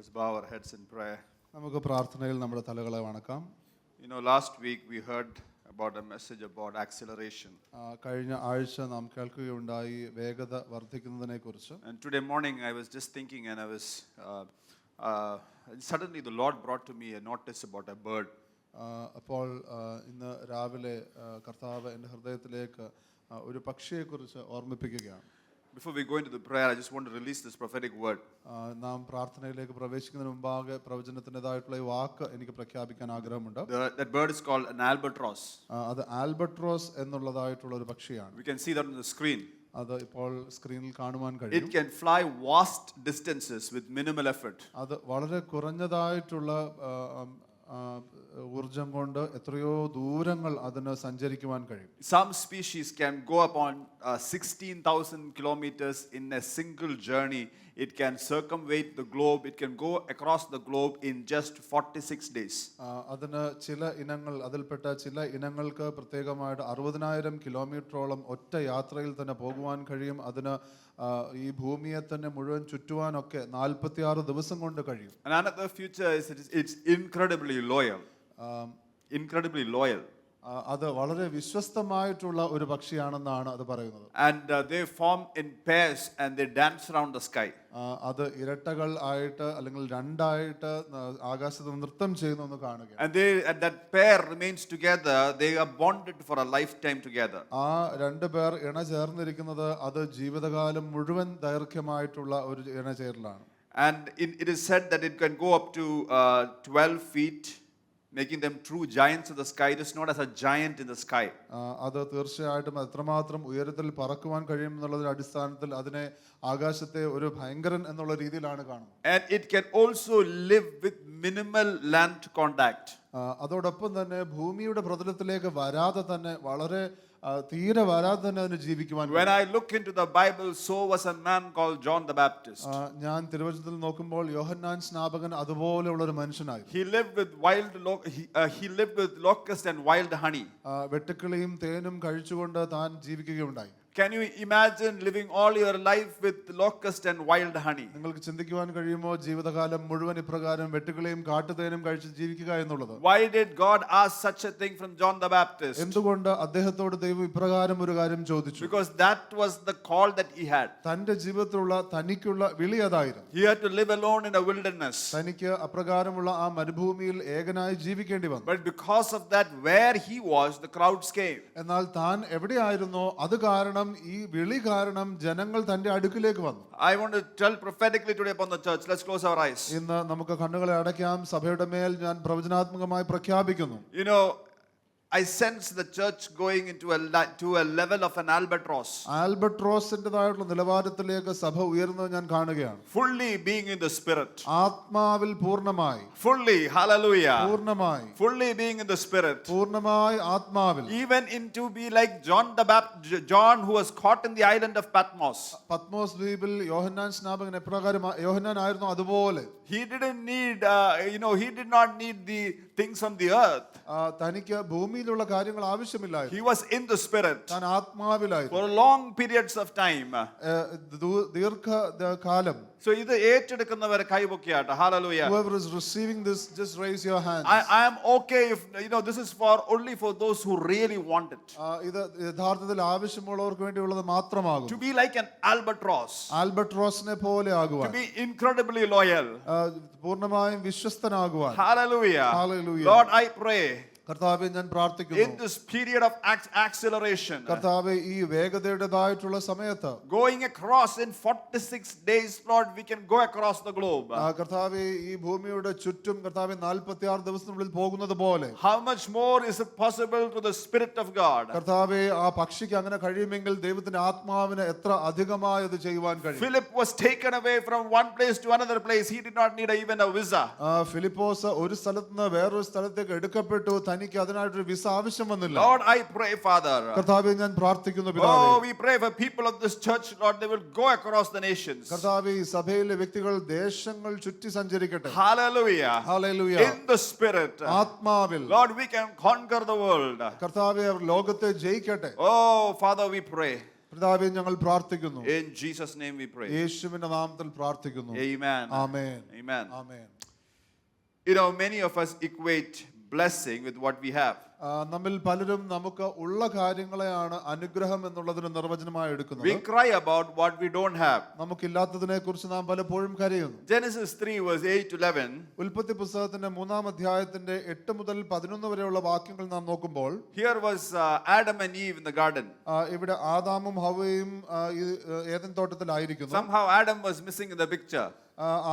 Let's bow our heads in prayer. നമുക്ക് പ്രാർത്ഥനയിൽ നമ്മുടെ തലകളെ വണക്കാം. Last week we heard about a message about acceleration. കഴിഞ്ഞ ആഴ്ച നാം കേൾക്കുകയുണ്ടായി വേഗത വർദ്ധിക്കുന്നതിനെ കുറിച്ച്. And today morning I was just thinking and I was suddenly the Lord brought to me a notice about a bird. അപ്പോൾ ഇന്ന് രാവിലെ കർത്താവ് എൻ്റെ ഹൃദയത്തിലേക്ക് ഒരു പക്ഷിയെക്കുറിച്ച് ഓർമ്മിപ്പിക്കുകയാണ്. Before we go into the prayer, I just want to release this prophetic word. നാം പ്രാർത്ഥനയിലേക്ക് പ്രവേശിക്കുന്നതിന് മുമ്പാകെ പ്രവചനത്തിൻ്റെതായിട്ടുള്ള ഈ വാക്ക് എനിക്ക് പ്രഖ്യാപിക്കാൻ ആഗ്രഹമുണ്ട്. That bird is called an albatross. അത് ആൽബട്രോസ് എന്നുള്ളതായിട്ടുള്ള ഒരു പക്ഷിയാണ്. We can see that on the screen. അത് ഇപ്പോൾ സ്ക്രീനിൽ കാണുവാൻ കഴിയും. It can fly vast distances with minimal effort. അത് വളരെ കുറഞ്ഞതായിട്ടുള്ള ഊർജം കൊണ്ട് എത്രയോ ദൂരങ്ങൾ അതിന് സഞ്ചരിക്കുവാൻ കഴിയും. Some species can go upon 16,000 kilometers in a single journey. It can circumvent the globe. It can go across the globe in just 46 days. അതിന് അതിൽപ്പെട്ട ചില ഇനങ്ങൾക്ക് പ്രത്യേകമായിട്ട് 60,000 കിലോമീറ്ററോളം ഒറ്റ യാത്രയിൽ തന്നെ പോകുവാൻ കഴിയും. അതിന് ഈ ഭൂമിയെ തന്നെ മുഴുവൻ ചുറ്റുവാനൊക്കെ 46 ദിവസം കൊണ്ട് കഴിയും. And another feature is it's incredibly loyal. Incredibly loyal. അത് വളരെ വിശ്വസ്തമായിട്ടുള്ള ഒരു പക്ഷിയാണെന്നാണ് അത് പറയുന്നത്. And they form in pairs and they dance around the sky. അത് ഇരട്ടകൾ ആയിട്ട് അല്ലെങ്കിൽ രണ്ടായിട്ട് ആകാശത്ത് നൃത്തം ചെയ്യുന്നു എന്ന് കാണുക. And that pair remains together. They are bonded for a lifetime together. ആ രണ്ട് പേർ ഇണചേർന്നിരിക്കുന്നത് അത് ജീവിതകാലം മുഴുവൻ ദൈർഘ്യമായിട്ടുള്ള ഒരു ഇണചേരലാണ്. And it is said that it can go up to 12 feet. Making them true giants of the sky. It is not as a giant in the sky. അത് തീർച്ചയായിട്ടും എത്രമാത്രം ഉയരത്തിൽ പറക്കുവാൻ കഴിയും എന്നുള്ളതിന്റെ അടിസ്ഥാനത്തിൽ അതിനെ ആകാശത്തെ ഒരു ഭയങ്കരൻ എന്നുള്ള രീതിയിലാണ് കാണുന്നത്. And it can also live with minimal land contact. അതോടൊപ്പം തന്നെ ഭൂമിയുടെ പ്രതലത്തിലേക്ക് വരാതെ തന്നെ വളരെ തീരെ വരാതെ തന്നെ അതിന് ജീവിക്കുവാൻ. When I look into the Bible, so was a man called John the Baptist. ഞാൻ തിരുവചനത്തിൽ നോക്കുമ്പോൾ യോഹന്നാൻ സ്നാപകൻ അതുപോലെയുള്ള ഒരു മനുഷ്യനായിരുന്നു. He lived with locust and wild honey. വെട്ടുക്കിളിയും തേനും കഴിച്ചുകൊണ്ട് താൻ ജീവിക്കുകയുണ്ടായി. Can you imagine living all your life with locust and wild honey? നിങ്ങൾക്ക് ചിന്തിക്കുവാൻ കഴിയുമോ ജീവിതകാലം മുഴുവൻ ഇപ്രകാരം വെട്ടുകിളിയും കാട്ടുതേനും കഴിച്ച് ജീവിക്കുക എന്നുള്ളത്? Why did God ask such a thing from John the Baptist? എന്തുകൊണ്ട് അദ്ദേഹത്തോട് ദൈവം ഇപ്രകാരം ഒരു കാര്യം ചോദിച്ചു? Because that was the call that he had. തന്റെ ജീവിതത്തിലുള്ള തനിക്കുള്ള വിളി അതായിരുന്നു. He had to live alone in a wilderness. തനിക്ക് അപ്രകാരമുള്ള ആ മരുഭൂമിയിൽ ഏകനായി ജീവിക്കേണ്ടി വന്നു. But because of that, where he was, the crowds came. എന്നാൽ താൻ എവിടെയായിരുന്നോ അത് കാരണം ഈ വിളി കാരണം ജനങ്ങൾ തന്റെ അടുക്കിലേക്ക് വന്നു. I want to tell prophetically today upon the church. Let's close our eyes. ഇന്ന് നമുക്ക് കണ്ണുകളെ അടയ്ക്കാം. സഭയുടെ മേൽ ഞാൻ പ്രവചനാത്മകമായി പ്രഖ്യാപിക്കുന്നു. I sense the church going to a level of an albatross. ആൽബട്രോസിന്റേതായിട്ടുള്ള നിലവാരത്തിലേക്ക് സഭ ഉയരുന്നത് ഞാൻ കാണുകയാണ്. Fully being in the spirit. ആത്മാവിൽ പൂർണ്ണമായി. Fully, hallelujah. പൂർണ്ണമായി. Fully being in the spirit. പൂർണ്ണമായി ആത്മാവിൽ. Even into be like John who was caught in the island of Patmos. Patmos ദ്വീപിൽ യോഹന്നാൻ സ്നാപകൻ എപ്രകാരം യോഹന്നാൻ ആയിരുന്നു അതുപോലെ. He didn't need he did not need the things from the earth. തനിക്ക് ഭൂമിയിലുള്ള കാര്യങ്ങൾ ആവശ്യമില്ലായിരുന്നു. He was in the spirit. താൻ ആത്മാവിലായിരുന്നു. For long periods of time. ദീർഘകാലം. So ഇത് ഏറ്റെടുക്കുന്നവരെ കൈപൊക്കിയാട്ടെ. Hallelujah. Whoever is receiving this, just raise your hands. I am okay if this is only for those who really want it. ഇത് യഥാർത്ഥത്തിൽ ആവശ്യമുള്ളവർക്ക് വേണ്ടിയുള്ളത് മാത്രമാകും. To be like an albatross. ആൽബട്രോസിനെ പോലെ ആകുവാൻ. To be incredibly loyal. പൂർണ്ണമായും വിശ്വസ്തനാകുവാൻ. Hallelujah. Hallelujah. Lord, I pray. കർത്താവേ ഞാൻ പ്രാർത്ഥിക്കുന്നു. In this period of acceleration. കർത്താവേ ഈ വേഗതയുടേതായിട്ടുള്ള സമയത്ത് going across in 46 days, Lord, we can go across the globe. കർത്താവേ ഈ ഭൂമിയുടെ ചുറ്റും കർത്താവേ 46 ദിവസത്തിനുള്ളിൽ പോകുന്നത് പോലെ. How much more is it possible to the Spirit of God? കർത്താവേ ആ പക്ഷിക്ക് അങ്ങനെ കഴിയുമെങ്കിൽ ദൈവത്തിന്റെ ആത്മാവിന് എത്ര അധികമായി അത് ചെയ്യുവാൻ കഴിയും. Philip was taken away from one place to another place. He did not need even a visa. Philipose ഒരു സ്ഥലത്ത് നിന്ന് വേറൊരു സ്ഥലത്തേക്ക് എടുക്കപ്പെട്ടു. തനിക്ക് അതിനായിട്ടൊരു വിസ ആവശ്യം വന്നില്ല. Lord, I pray, Father. കർത്താവേ ഞാൻ പ്രാർത്ഥിക്കുന്നു പിതാവേ. Oh, we pray for people of this church, Lord, they will go across the nations. കർത്താവേ ഈ സഭയിലെ വ്യക്തികൾ ദേശങ്ങൾ ചുറ്റി സഞ്ചരിക്കട്ടെ. Hallelujah. Hallelujah. In the spirit. ആത്മാവിൽ. Lord, we can conquer the world. കർത്താവേ ലോകത്തെ ജയിക്കട്ടെ. Oh, Father, we pray. പിതാവേ ഞങ്ങൾ പ്രാർത്ഥിക്കുന്നു. In Jesus' name we pray. യേശുവിന്റെ നാമത്തിൽ പ്രാർത്ഥിക്കുന്നു. Amen. Amen. Amen. Amen. You know, many of us equate blessing with what we have. നമ്മിൽ പലരും നമുക്ക് ഉള്ള കാര്യങ്ങളെയാണ് അനുഗ്രഹം എന്നുള്ളതിന് നിർവചനമായി We എടുക്കുന്നത്. cry about what we don't have. നമുക്കില്ലാത്തതിനെ കുറിച്ച് നാം പലപ്പോഴും കരയുന്നു. Genesis 3 verse 8 to 11. ഉൽപ്പത്തി പുസ്തകത്തിന്റെ 3-ാം അധ്യായത്തിന്റെ 8 മുതൽ 11 വരെയുള്ള വാക്യങ്ങൾ നാം നോക്കുമ്പോൾ Here was Adam and Eve in the garden. ഇവിടെ ആദാമും ഹവ്വയും ഈ ഏദൻ തോട്ടത്തിലായിരിക്കുന്നു. Somehow Adam was missing in the picture.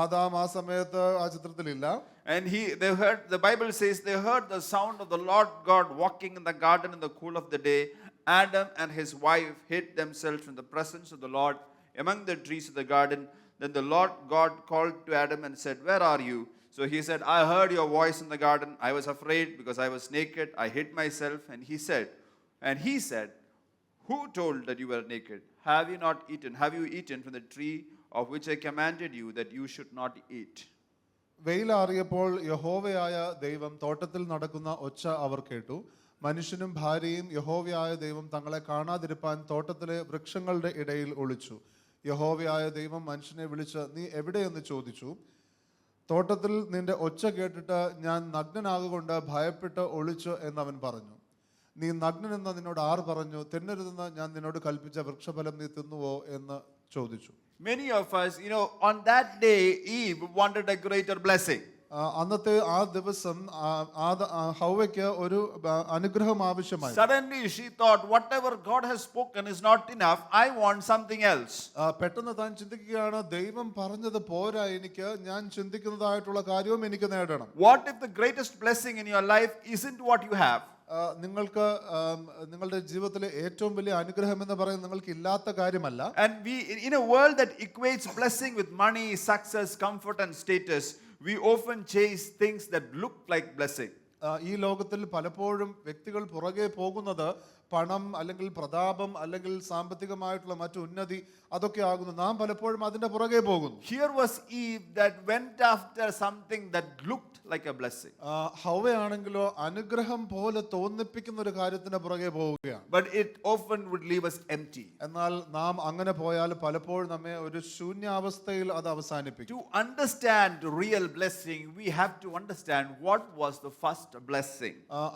Adam ആ സമയത്ത് ആ ചിത്രത്തിലില്ല. And they heard, the Bible says, they heard the sound of the Lord God walking in the garden in the cool of the day. Adam and his wife hid themselves from the presence of the Lord among the trees of the garden. Then the Lord God called to Adam and said, "Where are you?" So he said, "I heard your voice in the garden. I was afraid because I was naked. I hid myself." And he said, "Who told that you were naked? Have you eaten from the tree of which I commanded you that you should not eat?" വെയിലാറിയപ്പോൾ യഹോവയായ ദൈവം തോട്ടത്തിൽ നടക്കുന്ന ഒച്ച അവർ കേട്ടു. മനുഷ്യനും ഭാര്യയും യഹോവയായ ദൈവം തങ്ങളെ കാണാതിരിപ്പാൻ തോട്ടത്തിലെ വൃക്ഷങ്ങളുടെ ഇടയിൽ ഒളിച്ചു. യഹോവയായ ദൈവം മനുഷ്യനെ വിളിച്ച്, "നീ എവിടെയെന്ന് ചോദിച്ചു." തോട്ടത്തിൽ നിന്റെ ഒച്ച കേട്ടിട്ട് ഞാൻ നഗ്നനാകൊണ്ട് ഭയപ്പെട്ട് ഒളിച്ചു എന്നവൻ പറഞ്ഞു. നീ നഗ്നനെന്ന് നിന്നോട് ആർ പറഞ്ഞു? തിന്നരുതെന്ന് ഞാൻ നിന്നോട് കൽപ്പിച്ച വൃക്ഷഫലം നീ തിന്നുവോ എന്ന് ചോദിച്ചു. Many of us, on that day, Eve wanted a greater blessing. അന്നത്തെ ആ ദിവസം ഹവ്വയ്ക്ക് ഒരു അനുഗ്രഹം ആവശ്യമായി. Suddenly she thought, whatever God has spoken is not enough. I want something else. പെട്ടെന്ന് താൻ ചിന്തിക്കുകയാണ്, ദൈവം പറഞ്ഞത് പോരാ എനിക്ക്, ഞാൻ ചിന്തിക്കുന്നതായിട്ടുള്ള കാര്യവും എനിക്ക് നേടണം. What if the greatest blessing in your life isn't what you have? നിങ്ങൾക്ക് നിങ്ങളുടെ ജീവിതത്തിലെ ഏറ്റവും വലിയ അനുഗ്രഹം എന്ന് പറയുന്നത് നിങ്ങൾക്ക് ഇല്ലാത്ത കാര്യമല്ല. And we, in a world that equates blessing with money, success, comfort and status, we often chase things that look like blessing. ഈ ലോകത്തിൽ പലപ്പോഴും വ്യക്തികൾ പുറകെ പോകുന്നത് പണം അല്ലെങ്കിൽ പ്രതാപം അല്ലെങ്കിൽ സാമ്പത്തികമായിട്ടുള്ള മറ്റു ഉന്നതി അതൊക്കെ ആകുന്നു. നാം പലപ്പോഴും അതിന്റെ പുറകെ പോകുന്നു. Here was Eve that went after something that looked like a blessing. ഹവ്വയാണെങ്കിലോ അനുഗ്രഹം പോലെ തോന്നിപ്പിക്കുന്ന ഒരു കാര്യത്തിന് പുറകെ പോവുകയാണ്. But it often would leave us empty. എന്നാൽ നാം അങ്ങനെ പോയാൽ പലപ്പോഴും നമ്മെ ഒരു ശൂന്യാവസ്ഥയിൽ അത് അവസാനിപ്പിക്കും. To understand real blessing, we have to understand what was the first blessing.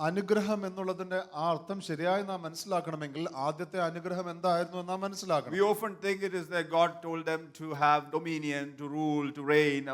അനുഗ്രഹം എന്നുള്ളതിന്റെ ആ അർത്ഥം ശരിയായി നാം മനസ്സിലാക്കണമെങ്കിൽ ആദ്യത്തെ അനുഗ്രഹം എന്തായിരുന്നു എന്ന് നാം മനസ്സിലാക്കണം. We often think it is that God told them to have dominion, to rule, to reign.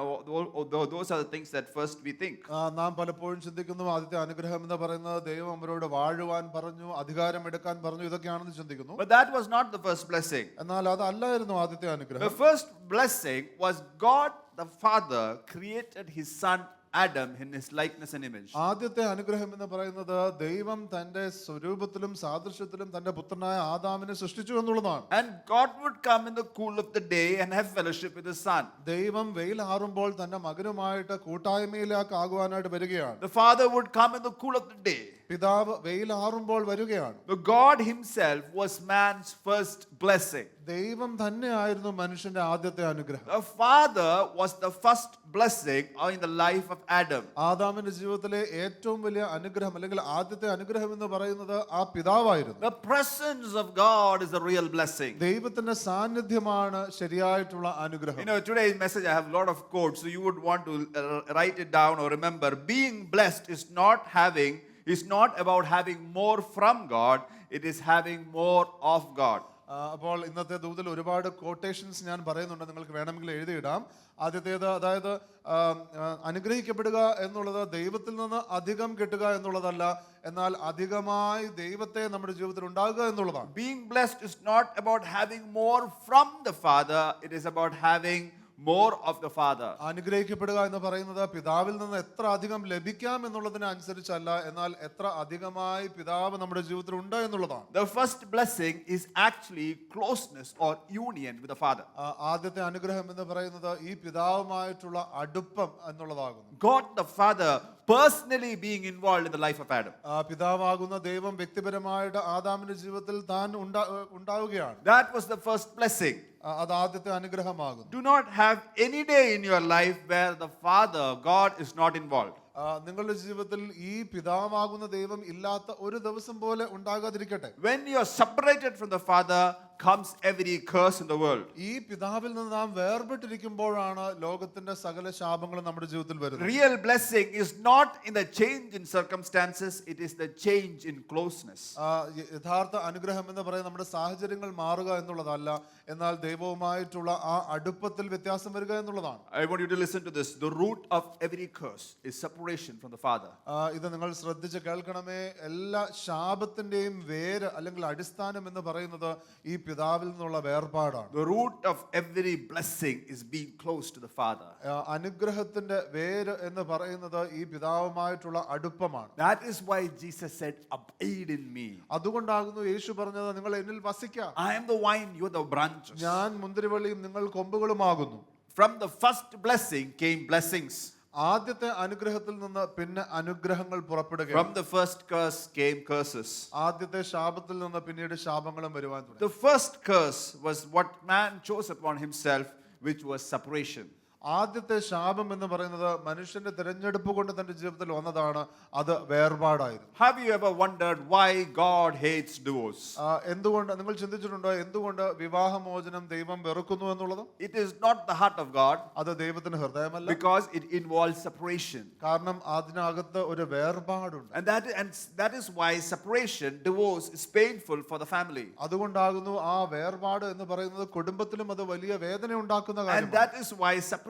Those are the things that first we think. നാം പലപ്പോഴും ചിന്തിക്കുന്നു ആദ്യത്തെ അനുഗ്രഹം എന്ന് പറയുന്നത് ദൈവം അവരോട് വാഴുവാൻ പറഞ്ഞു, അധികാരം എടുക്കാൻ പറഞ്ഞു, ഇതൊക്കെയാണെന്ന് ചിന്തിക്കുന്നു. But that was not the first blessing. എന്നാൽ അതല്ലായിരുന്നു ആദ്യത്തെ അനുഗ്രഹം. The first blessing was God the Father created his son Adam in his likeness and image. ആദ്യത്തെ അനുഗ്രഹം എന്ന് പറയുന്നത് ദൈവം തന്റെ സ്വരൂപത്തിലും സാദൃശ്യത്തിലും തന്റെ പുത്രനായ ആദാമിനെ സൃഷ്ടിച്ചു എന്നുള്ളതാണ്. And God would come in the cool of the day and have fellowship with his son. ദൈവം വെയിലാറുമ്പോൾ തന്റെ മകനുമായിട്ട് കൂട്ടായ്മയിലേക്ക് ആകുവാനായിട്ട് വരികയാണ്. The father would come in the cool of the day. പിതാവ് വെയിലാറുമ്പോൾ വരികയാണ്. The God himself was man's first blessing. ദൈവം തന്നെയായിരുന്നു മനുഷ്യന്റെ ആദ്യത്തെ അനുഗ്രഹം. The father was the first blessing in the life of Adam. ആദാമിന്റെ ജീവിതത്തിലെ ഏറ്റവും വലിയ അനുഗ്രഹം അല്ലെങ്കിൽ ആദ്യത്തെ അനുഗ്രഹം എന്ന് പറയുന്നത് ആ പിതാവായിരുന്നു. The presence of God is a real blessing. ദൈവത്തിന്റെ സാന്നിധ്യമാണ് ശരിയായിട്ടുള്ള അനുഗ്രഹം. Today's message I have a lot of quotes, so you would want to write it down or remember. Being blessed is not about having more from God, it is having more of God. അപ്പോൾ ഇന്നത്തെ ദൂതിൽ ഒരുപാട് കോട്ടേഷൻസ് ഞാൻ പറയുന്നുണ്ട്, നിങ്ങൾക്ക് വേണമെങ്കിൽ എഴുതിയിടാം. ആദ്യത്തേത്, അതായത് അനുഗ്രഹിക്കപ്പെടുക എന്നുള്ളത് ദൈവത്തിൽ നിന്ന് അധികം കിട്ടുക എന്നുള്ളതല്ല, എന്നാൽ അധികമായി ദൈവത്തെ നമ്മുടെ ജീവിതത്തിൽ ഉണ്ടാകുക എന്നുള്ളതാണ്. Being blessed is not about having more from the Father, it is about having more of the Father. അനുഗ്രഹിക്കപ്പെടുക എന്ന് പറയുന്നത് പിതാവിൽ നിന്ന് എത്ര അധികം ലഭിക്കാം എന്നുള്ളതിനെ അനുസരിച്ചല്ല, എന്നാൽ എത്ര അധികമായി പിതാവ് നമ്മുടെ ജീവിതത്തിൽ ഉണ്ട് എന്നുള്ളതാണ്. The first blessing is actually closeness or union with the Father. ആദ്യത്തെ അനുഗ്രഹം എന്ന് പറയുന്നത് ഈ പിതാവുമായിട്ടുള്ള അടുപ്പം എന്നുള്ളതാകുന്നു. God the Father personally being involved in the life of Adam. പിതാവാകുന്ന ദൈവം വ്യക്തിപരമായിട്ട് ആദാമിന്റെ ജീവിതത്തിൽ താൻ ഉണ്ടാവുകയാണ്. That was the first blessing. അത് ആദ്യത്തെ അനുഗ്രഹമാകുന്നു. Do not have any day in your life where the Father, God, is not involved. നിങ്ങളുടെ ജീവിതത്തിൽ ഈ പിതാവാകുന്ന ദൈവം ഇല്ലാത്ത ഒരു ദിവസം പോലെ ഉണ്ടാകാതിരിക്കട്ടെ. When you are separated from the Father, comes every curse in the world. ഈ പിതാവിൽ നിന്ന് നാം വേർപെട്ടിരിക്കുമ്പോഴാണ് ലോകത്തിന്റെ സകല ശാപങ്ങളും നമ്മുടെ ജീവിതത്തിൽ വരുന്നത്. Real blessing is not in the change in circumstances, it is the change in closeness. യഥാർത്ഥ അനുഗ്രഹം എന്ന് പറയുന്നത് നമ്മുടെ സാഹചര്യങ്ങൾ മാറുക എന്നുള്ളതല്ല, എന്നാൽ ദൈവവുമായിട്ടുള്ള ആ അടുപ്പത്തിൽ വ്യത്യാസം വരിക എന്നുള്ളതാണ്. I want you to listen to this. The root of every curse is separation from the Father. ഇത് നിങ്ങൾ ശ്രദ്ധിച്ച് കേൾക്കണമേ. എല്ലാ ശാപത്തിന്റെയും വേര് അല്ലെങ്കിൽ അടിസ്ഥാനം എന്ന് പറയുന്നത് ഈ പിതാവിൽ നിന്നുള്ള വേർപാടാണ്. The root of every blessing is being close to the Father. അനുഗ്രഹത്തിന്റെ വേര് എന്ന് പറയുന്നത് ഈ പിതാവുമായിട്ടുള്ള അടുപ്പമാണ്. That is why Jesus said, "Abide in me." അതുകൊണ്ടാകുന്നു യേശു പറഞ്ഞത്, നിങ്ങൾ എന്നിൽ വസിക്കുക. I am the vine, you are the branches. ഞാൻ മുന്തിരിവള്ളിയും നിങ്ങൾ കൊമ്പുകളുമാകുന്നു. From the first blessing came blessings. ആദ്യത്തെ അനുഗ്രഹത്തിൽ നിന്ന് പിന്നെ അനുഗ്രഹങ്ങൾ പുറപ്പെടുക. From the first curse came curses. ആദ്യത്തെ ശാപത്തിൽ നിന്ന് പിന്നീട് ശാപങ്ങളും വരുവാൻ തുടങ്ങി. The first curse was what man chose upon himself, which was separation. ആദ്യത്തെ ശാപം എന്ന് പറയുന്നത് മനുഷ്യന്റെ തിരഞ്ഞെടുപ്പ് കൊണ്ട് തന്റെ ജീവിതത്തിൽ വന്നതാണ്. അത് വേർപാടായിരുന്നു. Have you ever wondered why God hates divorce? എന്തുകൊണ്ട് നിങ്ങൾ ചിന്തിച്ചിട്ടുണ്ടോ എന്തുകൊണ്ട് വിവാഹമോചനം ദൈവം വെറുക്കുന്നു എന്നുള്ളത്? It is not the heart of God, അത് ദൈവത്തിന്റെ ഹൃദയമല്ല. because it involves separation. കാരണം അതിനകത്ത് ഒരു വേർപാടുണ്ട്. And that is why separation, divorce is painful for the family. അതുകൊണ്ടാകുന്നു ആ വേർപാട് എന്ന് പറയുന്നത് കുടുംബത്തിലും അത് വലിയ വേദന ഉണ്ടാക്കുന്ന And കാര്യമാണ്. that is why separation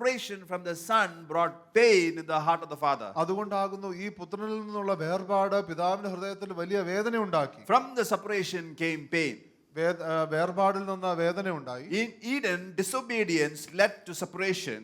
from the son brought pain in the heart of the father. അതുകൊണ്ടാകുന്നു ഈ പുത്രനിൽ നിന്നുള്ള വേർപാട് പിതാവിന്റെ ഹൃദയത്തിൽ വലിയ വേദന ഉണ്ടാക്കി. From the separation came pain. വേർപാടിൽ നിന്ന് വേദന ഉണ്ടായി. In Eden, disobedience led to separation.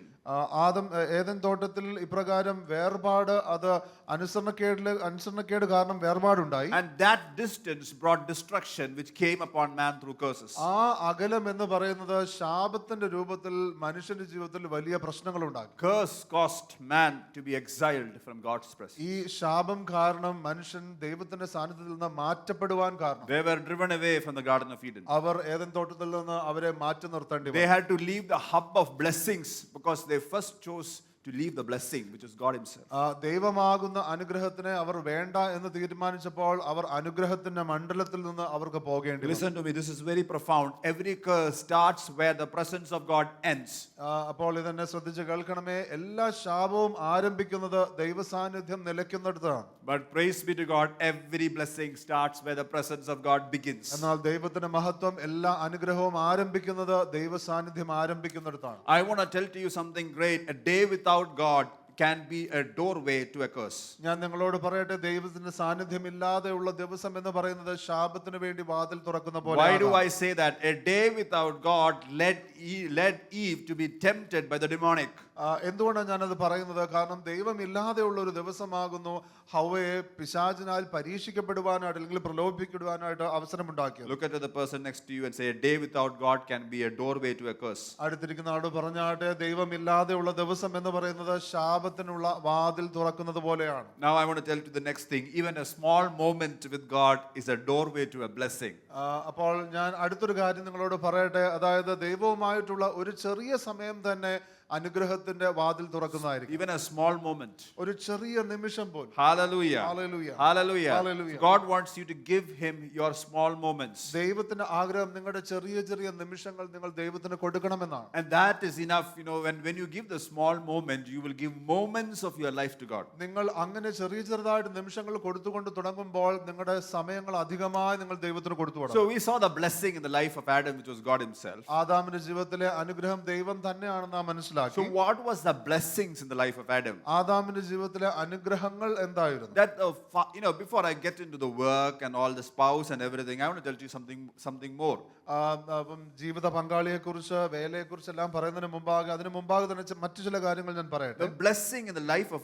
Adam Eden തോട്ടത്തിൽ ഇപ്രകാരം വേർപാട്, അത് അനുസരണക്കേട് കാരണം വേർപാടുണ്ടായി. And that distance brought destruction which came upon man through curses. ആ അകലം എന്ന് പറയുന്നത് ശാപത്തിന്റെ രൂപത്തിൽ മനുഷ്യന്റെ ജീവിതത്തിൽ വലിയ പ്രശ്നങ്ങൾ ഉണ്ടാക്കി. Curse caused man to be exiled from God's presence. ഈ ശാപം കാരണം മനുഷ്യൻ ദൈവത്തിന്റെ സാന്നിധ്യത്തിൽ നിന്ന് മാറ്റപ്പെടുവാൻ കാരണം. They were driven away from the Garden of Eden. അവർ ഏദൻ തോട്ടത്തിൽ നിന്ന് അവരെ മാറ്റി നിർത്തേണ്ടി വന്നു. They had to leave the hub of blessings because they first chose to leave the blessing, which is God himself. ദൈവമാകുന്ന അനുഗ്രഹത്തിനെ അവർ വേണ്ട എന്ന് തീരുമാനിച്ചപ്പോൾ അവർ അനുഗ്രഹത്തിന്റെ മണ്ഡലത്തിൽ നിന്ന് അവർക്ക് പോകേണ്ടി വന്നു. Listen to me, this is very profound. Every curse starts where the presence of God ends. അപ്പോൾ ഇതെന്നെ ശ്രദ്ധിച്ച് കേൾക്കണമേ. എല്ലാ ശാപവും ആരംഭിക്കുന്നത് ദൈവസാന്നിധ്യം നിലയ്ക്കുന്നിടത്താണ്. But praise be to God, every blessing starts where the presence of God begins. എന്നാൽ ദൈവത്തിന്റെ മഹത്വം, എല്ലാ അനുഗ്രഹവും ആരംഭിക്കുന്നത് ദൈവസാന്നിധ്യം ആരംഭിക്കുന്നിടത്താണ്. I want to tell to you something great. A day without God can be a doorway to a curse. ഞാൻ നിങ്ങളോട് പറയട്ടെ, ദൈവത്തിന്റെ സാന്നിധ്യമില്ലാതെയുള്ള ദിവസം എന്ന് പറയുന്നത് ശാപത്തിന് വേണ്ടി വാതിൽ തുറക്കുന്ന പോലെ. Why do I say that? A day without God led Eve to be tempted by the demonic. എന്തുകൊണ്ടാണ് ഞാനത് പറയുന്നത്? കാരണം ദൈവമില്ലാതെയുള്ള ഒരു ദിവസമാകുന്നു ഹവ്വയെ പിശാചിനാൽ പരീക്ഷിക്കപ്പെടുവാനായിട്ട് അല്ലെങ്കിൽ പ്രലോഭിക്കപ്പെടുവാനായിട്ട് അവസരമുണ്ടാക്കിയത്. Look at the person next to you and say, a day without God can be a doorway to a curse. അടുത്തിരിക്കുന്ന ആളോട് പറഞ്ഞാട്ടെ, ദൈവമില്ലാതെയുള്ള ദിവസം എന്ന് പറയുന്നത് ശാപത്തിനുള്ള വാതിൽ തുറക്കുന്നത് പോലെയാണ്. Now I want to tell you the next thing. Even a small moment with God is a doorway to a blessing. അപ്പോൾ ഞാൻ അടുത്തൊരു കാര്യം നിങ്ങളോട് പറയട്ടെ. അതായത് ദൈവവുമായിട്ടുള്ള ഒരു ചെറിയ സമയം തന്നെ അനുഗ്രഹത്തിന്റെ വാതിൽ തുറക്കുന്നതായിരിക്കും. Even a small moment. ഒരു ചെറിയ നിമിഷം പോലും. Hallelujah. Hallelujah. Hallelujah. Hallelujah. God wants you to give him your small moments. ദൈവത്തിന്റെ ആഗ്രഹം നിങ്ങളുടെ ചെറിയ ചെറിയ നിമിഷങ്ങൾ നിങ്ങൾ ദൈവത്തിന് കൊടുക്കണമെന്നാണ്. And that is enough. When you give the small moment, you will give moments of your life to God. നിങ്ങൾ അങ്ങനെ ചെറുതായിട്ട് നിമിഷങ്ങൾ കൊടുത്തുകൊണ്ട് തുടങ്ങുമ്പോൾ നിങ്ങളുടെ സമയങ്ങൾ അധികമായി നിങ്ങൾ ദൈവത്തിന് കൊടുത്തു. So we saw the blessing in the life of Adam, which was God himself. ആദാമിന്റെ ജീവിതത്തിലെ അനുഗ്രഹം ദൈവം തന്നെയാണെന്ന് നാം മനസ്സിലാക്കി. So what was the blessings in the life of Adam? ആദാമിന്റെ ജീവിതത്തിലെ അനുഗ്രഹങ്ങൾ എന്തായിരുന്നു? That before I get into the work and all the spouse and everything, I want to tell you something more. ജീവിത പങ്കാളിയെ കുറിച്ച് വേലയെ കുറിച്ച് എല്ലാം പറയുന്നതിന് മുമ്പാകെ തന്നെ മറ്റു ചില കാര്യങ്ങൾ ഞാൻ പറയട്ടെ. The blessing in the life of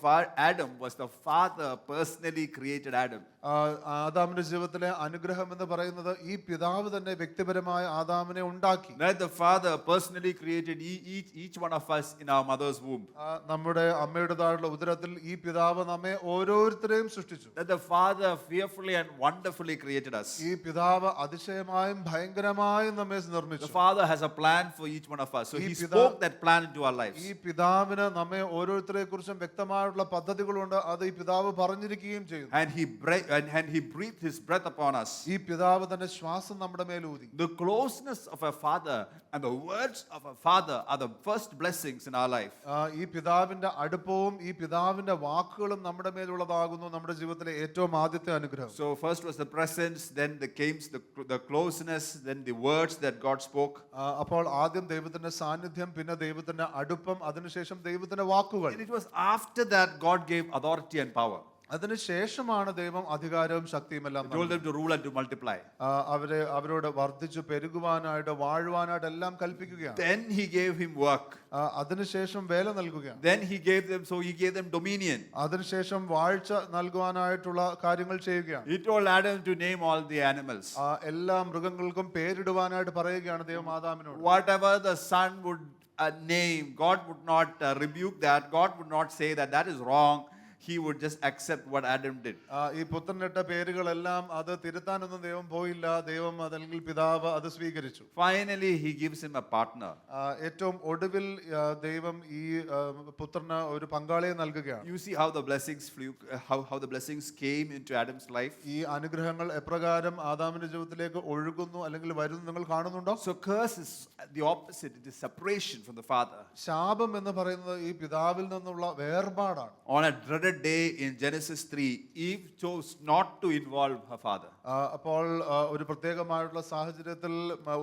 Adam was the Father personally created Adam. ആദാമിന്റെ ജീവിതത്തിലെ അനുഗ്രഹം എന്ന് പറയുന്നത് ഈ പിതാവ് തന്നെ വ്യക്തിപരമായ ആദാമിനെ ഉണ്ടാക്കി. That the Father personally created each one of us us in our mother's womb. നമ്മുടെ അമ്മയുടെ താഴെയുള്ള ഉദരത്തിൽ ഈ പിതാവ് നമ്മെ ഓരോരുത്തരെയും സൃഷ്ടിച്ചു. That the Father fearfully and wonderfully created us. ഈ പിതാവ് അതിശയമായും ഭയങ്കരമായും നമ്മെ The നിർമ്മിച്ചു. Father has a plan for each one of us. So He spoke that plan into our lives. ഈ പിതാവിന് നമ്മെ ഓരോരുത്തരെ കുറിച്ചും വ്യക്തമായിട്ടുള്ള പദ്ധതികളുണ്ട്. അത് ഈ പിതാവ് പറഞ്ഞിരിക്കുകയും ചെയ്യുന്നു. And he breathed His breath upon us. ഈ പിതാവ് തന്റെ ശ്വാസം നമ്മുടെ മേൽ ഊതി. The closeness of a father and the words of a father are the first blessings in our life. ഈ പിതാവിന്റെ അടുപ്പവും ഈ പിതാവിന്റെ വാക്കുകളും നമ്മുടെ മേലുള്ളതാകുന്നു നമ്മുടെ ജീവിതത്തിലെ ഏറ്റവും ആദ്യത്തെ അനുഗ്രഹം. So first was the presence, then the closeness, then the words that God spoke. അപ്പോൾ ആദ്യം ദൈവത്തിന്റെ സാന്നിധ്യം, പിന്നെ ദൈവത്തിന്റെ അടുപ്പം, അതിനുശേഷം ദൈവത്തിന്റെ വാക്കുകൾ. And it was after that God gave authority and power. അതിനുശേഷമാണ് ദൈവം അധികാരവും ശക്തിയും എല്ലാം He told them to rule and to multiply. അവരോട് വർദ്ധിച്ചു പെരുകുവാനായിട്ട് വാഴുവാനായിട്ട് എല്ലാം കൽപ്പിക്കുകയാണ്. Then He gave him work. അതിനുശേഷം വേല നൽകുകയാണ്. Then He gave them dominion. അതിനുശേഷം വാഴ്ച നൽകുവാനായിട്ടുള്ള കാര്യങ്ങൾ ചെയ്യുകയാണ്. He told Adam to name all the animals. എല്ലാ മൃഗങ്ങൾക്കും പേരിടുവാനായിട്ട് പറയുകയാണ് ദൈവം ആദാമിനോട്. Whatever the son would name, God would not rebuke that. God would not say that is wrong. He would just accept what Adam did. ഈ പുത്രനിട്ട പേരുകളെല്ലാം അത് തിരുത്താനൊന്നും ദൈവം പോയില്ല. ദൈവം അല്ലെങ്കിൽ പിതാവ് അത് സ്വീകരിച്ചു. Finally he gives him a partner. ഏറ്റവും ഒടുവിൽ ദൈവം ഈ പുത്രന് ഒരു പങ്കാളിയെ നൽകുകയാണ്. You see how the blessings flew, how the blessings came into Adam's life. ഈ അനുഗ്രഹങ്ങൾ എപ്രകാരം ആദാമിന്റെ ജീവിതത്തിലേക്ക് ഒഴുകുന്നു അല്ലെങ്കിൽ വരുന്നു നിങ്ങൾ കാണുന്നുണ്ടോ? So curse is the opposite. It is separation from the father. ശാപം എന്ന് പറയുന്നത് ഈ പിതാവിൽ നിന്നുള്ള വേർപാടാണ്. On a dreaded day in Genesis 3, Eve chose not to involve her father. അപ്പോൾ ഒരു പ്രത്യേകമായിട്ടുള്ള സാഹചര്യത്തിൽ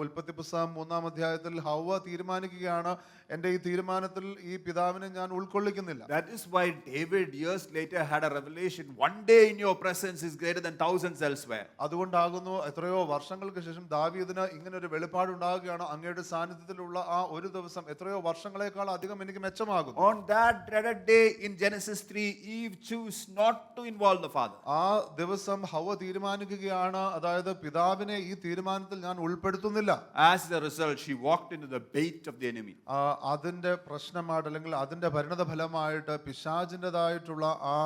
ഉൽപ്പത്തി പുസ്തകം 3-ാം അധ്യായത്തിൽ ഹവ്വ തീരുമാനിക്കുകയാണ്, എന്റെ ഈ തീരുമാനത്തിൽ ഈ പിതാവിനെ ഞാൻ ഉൾക്കൊള്ളിക്കുന്നില്ല. That is why David years later had a revelation, one day in your presence is greater than thousands elsewhere. അതുകൊണ്ടാകുന്നു എത്രയോ വർഷങ്ങൾക്ക് ശേഷം ദാവീദിന് ഇങ്ങനെ ഒരു വെളിപ്പാട് ഉണ്ടാകുകയാണ്, അങ്ങയുടെ സാന്നിധ്യത്തിലുള്ള ആ ഒരു ദിവസം എത്രയോ വർഷങ്ങളെക്കാൾ അധികം എനിക്ക് മെച്ചമാകും. On that dreaded day in Genesis 3, Eve chose not to involve the father. ആ ദിവസം ഹവ്വ തീരുമാനിക്കുകയാണ്, അതായത് പിതാവിനെ ഈ തീരുമാനത്തിൽ ഞാൻ ഉൾപ്പെടുത്തുന്നില്ല. As a result, she walked into the bait of the enemy. അതിന്റെ പ്രശ്നമായിട്ട് അല്ലെങ്കിൽ അതിന്റെ പരിണത ഫലമായിട്ട് പിശാചിൻ്റെതായിട്ടുള്ള ആ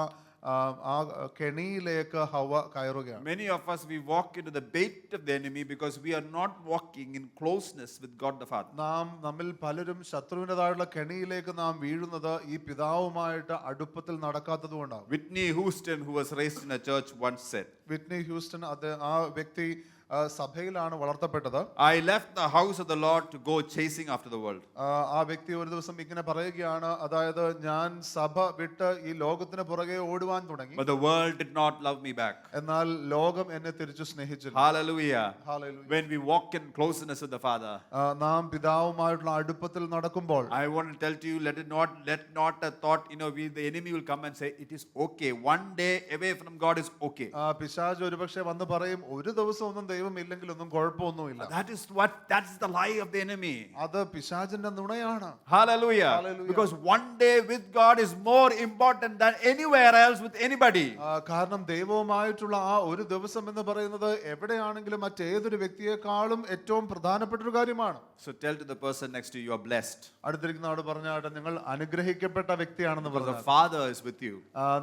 കെണിയിലേക്ക് ഹവ്വ കയറുകയാണ്. Many of us, we walk into the bait of the enemy because we are not walking in closeness with God the Father. നമ്മിൽ പലരും ശത്രുവിൻ്റെതായുള്ള കെണിയിലേക്ക് നാം വീഴുന്നത് ഈ പിതാവുമായിട്ട് അടുപ്പത്തിൽ നടക്കാത്തതുകൊണ്ടാണ്. Whitney Houston, who was raised in a church, once said, Whitney Houston ആ വ്യക്തി സഭയിലാണ് വളർത്തപ്പെട്ടത്. I left the house of the Lord to go chasing after the world. ആ വ്യക്തി ഒരു ദിവസം ഇങ്ങനെ പറയുകയാണ്, അതായത് ഞാൻ സഭ വിട്ട് ഈ ലോകത്തിന് പുറകെ ഓടുവാൻ തുടങ്ങി. But the world did not love me back. എന്നാൽ ലോകം എന്നെ തിരിച്ചു സ്നേഹിച്ചില്ല. Hallelujah. Hallelujah. When we walk in closeness with the Father, നാം പിതാവുമായിട്ടുള്ള അടുപ്പത്തിൽ നടക്കുമ്പോൾ, I want to tell to you, let not a thought, the enemy will come and say it is okay. One day away from God is okay. പിശാച് ഒരുപക്ഷെ വന്ന് പറയും, ഒരു ദിവസം ഒന്നും ദൈവം ഇല്ലെങ്കിൽ ഒന്നും കുഴപ്പമൊന്നുമില്ല. That's the lie of the enemy. അത് പിശാചിന്റെ നുണയാണ്. Hallelujah. Because one day with God is more important than anywhere else with anybody. കാരണം ദൈവവുമായിട്ടുള്ള ആ ഒരു ദിവസം എന്ന് പറയുന്നത് എവിടെയാണെങ്കിലും മറ്റേതൊരു വ്യക്തിയെക്കാളും ഏറ്റവും പ്രധാനപ്പെട്ട ഒരു കാര്യമാണ്. So tell to the person next to you, you are blessed. അടുത്തിരിക്കുന്ന ആളോട് പറഞ്ഞാട്ടെ, നിങ്ങൾ അനുഗ്രഹിക്കപ്പെട്ട വ്യക്തിയാണെന്ന് പറഞ്ഞു. The Father is with you.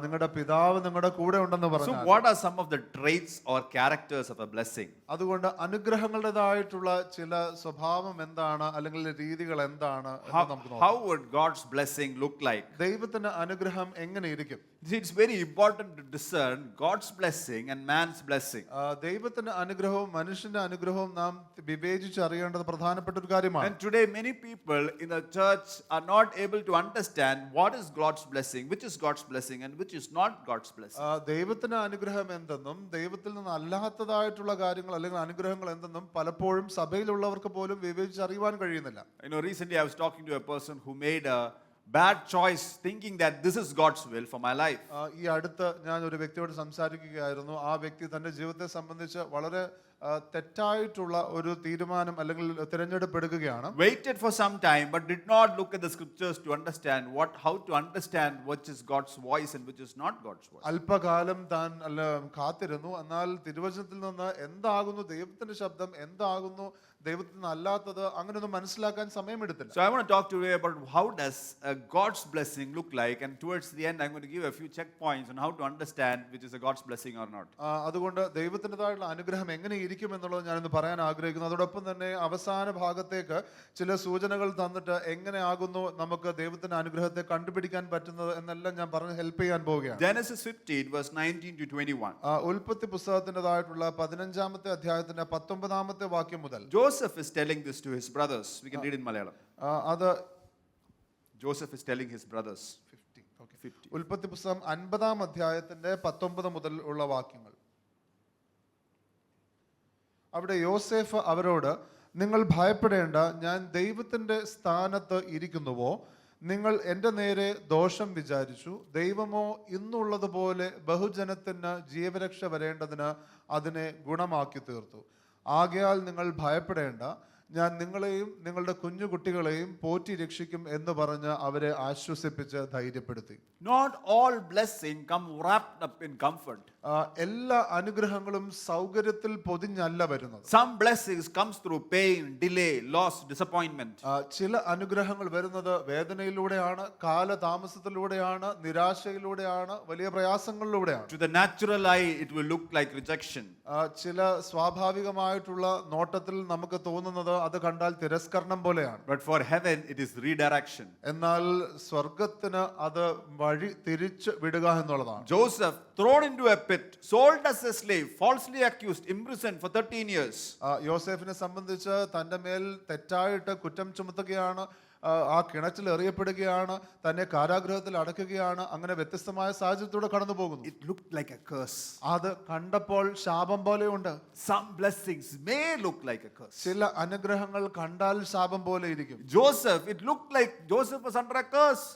നിങ്ങളുടെ പിതാവ് നിങ്ങളുടെ കൂടെ ഉണ്ടെന്ന് പറഞ്ഞു. So what are some of the traits or characters of a blessing? അതുകൊണ്ട് അനുഗ്രഹങ്ങളുടേതായിട്ടുള്ള ചില സ്വഭാവം എന്താണ് അല്ലെങ്കിൽ രീതികൾ എന്താണ് എന്ന് നമുക്ക് നോക്കാം. How would God's blessing look like? ദൈവത്തിന്റെ അനുഗ്രഹം എങ്ങനെ ഇരിക്കും? It's very important to discern God's blessing and man's blessing. ദൈവത്തിന്റെ അനുഗ്രഹവും മനുഷ്യന്റെ അനുഗ്രഹവും നാം വിവേചിച്ചറിയേണ്ടത് പ്രധാനപ്പെട്ട ഒരു കാര്യമാണ്. And today many people in the church are not able to understand what is God's blessing, which is God's blessing and which is not God's blessing. ദൈവത്തിന്റെ അനുഗ്രഹം എന്തെന്നും ദൈവത്തിൽ നിന്ന് അല്ലാത്തതായിട്ടുള്ള കാര്യങ്ങൾ അല്ലെങ്കിൽ അനുഗ്രഹങ്ങൾ എന്തെന്നും പലപ്പോഴും സഭയിലുള്ളവർക്ക് പോലും വിവേചിച്ചറിയുവാൻ കഴിയുന്നില്ല. Recently I was talking to a person who made a bad choice thinking that this is God's will for my life. ഈ അടുത്ത് ഞാൻ ഒരു വ്യക്തിയോട് സംസാരിക്കുകയായിരുന്നു. ആ വ്യക്തി തന്റെ ജീവിതത്തെ സംബന്ധിച്ച് വളരെ തെറ്റായിട്ടുള്ള ഒരു തീരുമാനം അല്ലെങ്കിൽ തിരഞ്ഞെടുപ്പ് എടുക്കുകയാണ്. Waited for some time but did not look at the scriptures to understand how to understand which is God's voice and which is not God's voice. അല്പകാലം താൻ കാത്തിരുന്നു. എന്നാൽ തിരുവചനത്തിൽ നിന്ന് എന്താകുന്നു ദൈവത്തിന്റെ ശബ്ദം, എന്താകുന്നു ദൈവത്തിൽ നിന്ന് അല്ലാത്തത്, അങ്ങനെയൊന്നും മനസ്സിലാക്കാൻ സമയമെടുത്തില്ല. So I want to talk today about how does God's blessing look like, and towards the end I'm going to give a few checkpoints on how to understand which is a God's blessing or not. അതുകൊണ്ട് ദൈവത്തിൻ്റെതായുള്ള അനുഗ്രഹം എങ്ങനെ ഇരിക്കും എന്നുള്ളത് ഞാനിന്ന് പറയാൻ ആഗ്രഹിക്കുന്നു. അതോടൊപ്പം തന്നെ അവസാന ഭാഗത്തേക്ക് ചില സൂചനകൾ തന്നിട്ട് എങ്ങനെയാകുന്നു നമുക്ക് ദൈവത്തിന്റെ അനുഗ്രഹത്തെ കണ്ടുപിടിക്കാൻ പറ്റുന്നത് എന്നെല്ലാം ഞാൻ പറഞ്ഞ് ഹെൽപ്പ് ചെയ്യാൻ പോവുകയാണ്. Genesis 15 verse 19 to 21. ഉൽപ്പത്തി പുസ്തകത്തിൻ്റെതായിട്ടുള്ള 15-ാമത്തെ അധ്യായത്തിന്റെ 19-ാമത്തെ വാക്യം മുതൽ Joseph is telling this to his brothers. We can read in Malayalam. അത് Joseph is telling his brothers. 50. ഉൽപ്പത്തി പുസ്തകം 50-ാം അധ്യായത്തിന്റെ 19 മുതൽ ഉള്ള വാക്യങ്ങൾ. അവിടെ യോസേഫ് അവരോട്, നിങ്ങൾ ഭയപ്പെടേണ്ട, ഞാൻ ദൈവത്തിന്റെ സ്ഥാനത്ത് ഇരിക്കുന്നുവോ? നിങ്ങൾ എൻ്റെ നേരെ ദോഷം വിചാരിച്ചു. ദൈവമോ ഇന്നുള്ളതുപോലെ ബഹുജനത്തിന് ജീവരക്ഷ വരേണ്ടതിന് അതിനെ ഗുണമാക്കി തീർത്തു. ആകയാൽ നിങ്ങൾ ഭയപ്പെടേണ്ട, ഞാൻ നിങ്ങളെയും നിങ്ങളുടെ കുഞ്ഞുകുട്ടികളെയും പോറ്റി രക്ഷിക്കും എന്ന് പറഞ്ഞ് അവരെ ആശ്വസിപ്പിച്ച് ധൈര്യപ്പെടുത്തി. Not all blessing come wrapped up in comfort. എല്ലാ അനുഗ്രഹങ്ങളും സൗകര്യത്തിൽ പൊതിഞ്ഞല്ല വരുന്നത്. Some blessings comes through pain, delay, loss, disappointment. ചില അനുഗ്രഹങ്ങൾ വരുന്നത് വേദനയിലൂടെയാണ്, കാലതാമസത്തിലൂടെയാണ്, നിരാശയിലൂടെയാണ്, വലിയ പ്രയാസങ്ങളിലൂടെയാണ്. To the natural eye it will look like rejection. ചില സ്വാഭാവികമായിട്ടുള്ള നോട്ടത്തിൽ നമുക്ക് തോന്നുന്നത് അത് കണ്ടാൽ തിരസ്കരണം പോലെയാണ്. But for heaven it is redirection. എന്നാൽ സ്വർഗത്തിന് അത് വഴി തിരിച്ച് വിടുക എന്നുള്ളതാണ്. Joseph thrown into a pit, sold as a slave, falsely accused, imprisoned for 13 years. യോസേഫിനെ സംബന്ധിച്ച് തന്റെ മേൽ തെറ്റായിട്ട് കുറ്റം ചുമത്തുകയാണ്, ആ കിണറ്റിൽ എറിയപ്പെടുകയാണ്, തന്നെ കാരാഗൃഹത്തിൽ അടയ്ക്കുകയാണ്. അങ്ങനെ വ്യത്യസ്തമായ സാഹചര്യത്തിലൂടെ കടന്നു പോകുന്നു. It looked like a curse. അത് കണ്ടപ്പോൾ ശാപം പോലെയുണ്ട്. Some blessings may look like a curse. ചില അനുഗ്രഹങ്ങൾ കണ്ടാൽ ശാപം പോലെ ഇരിക്കും. Joseph, it looked like Joseph was under a curse.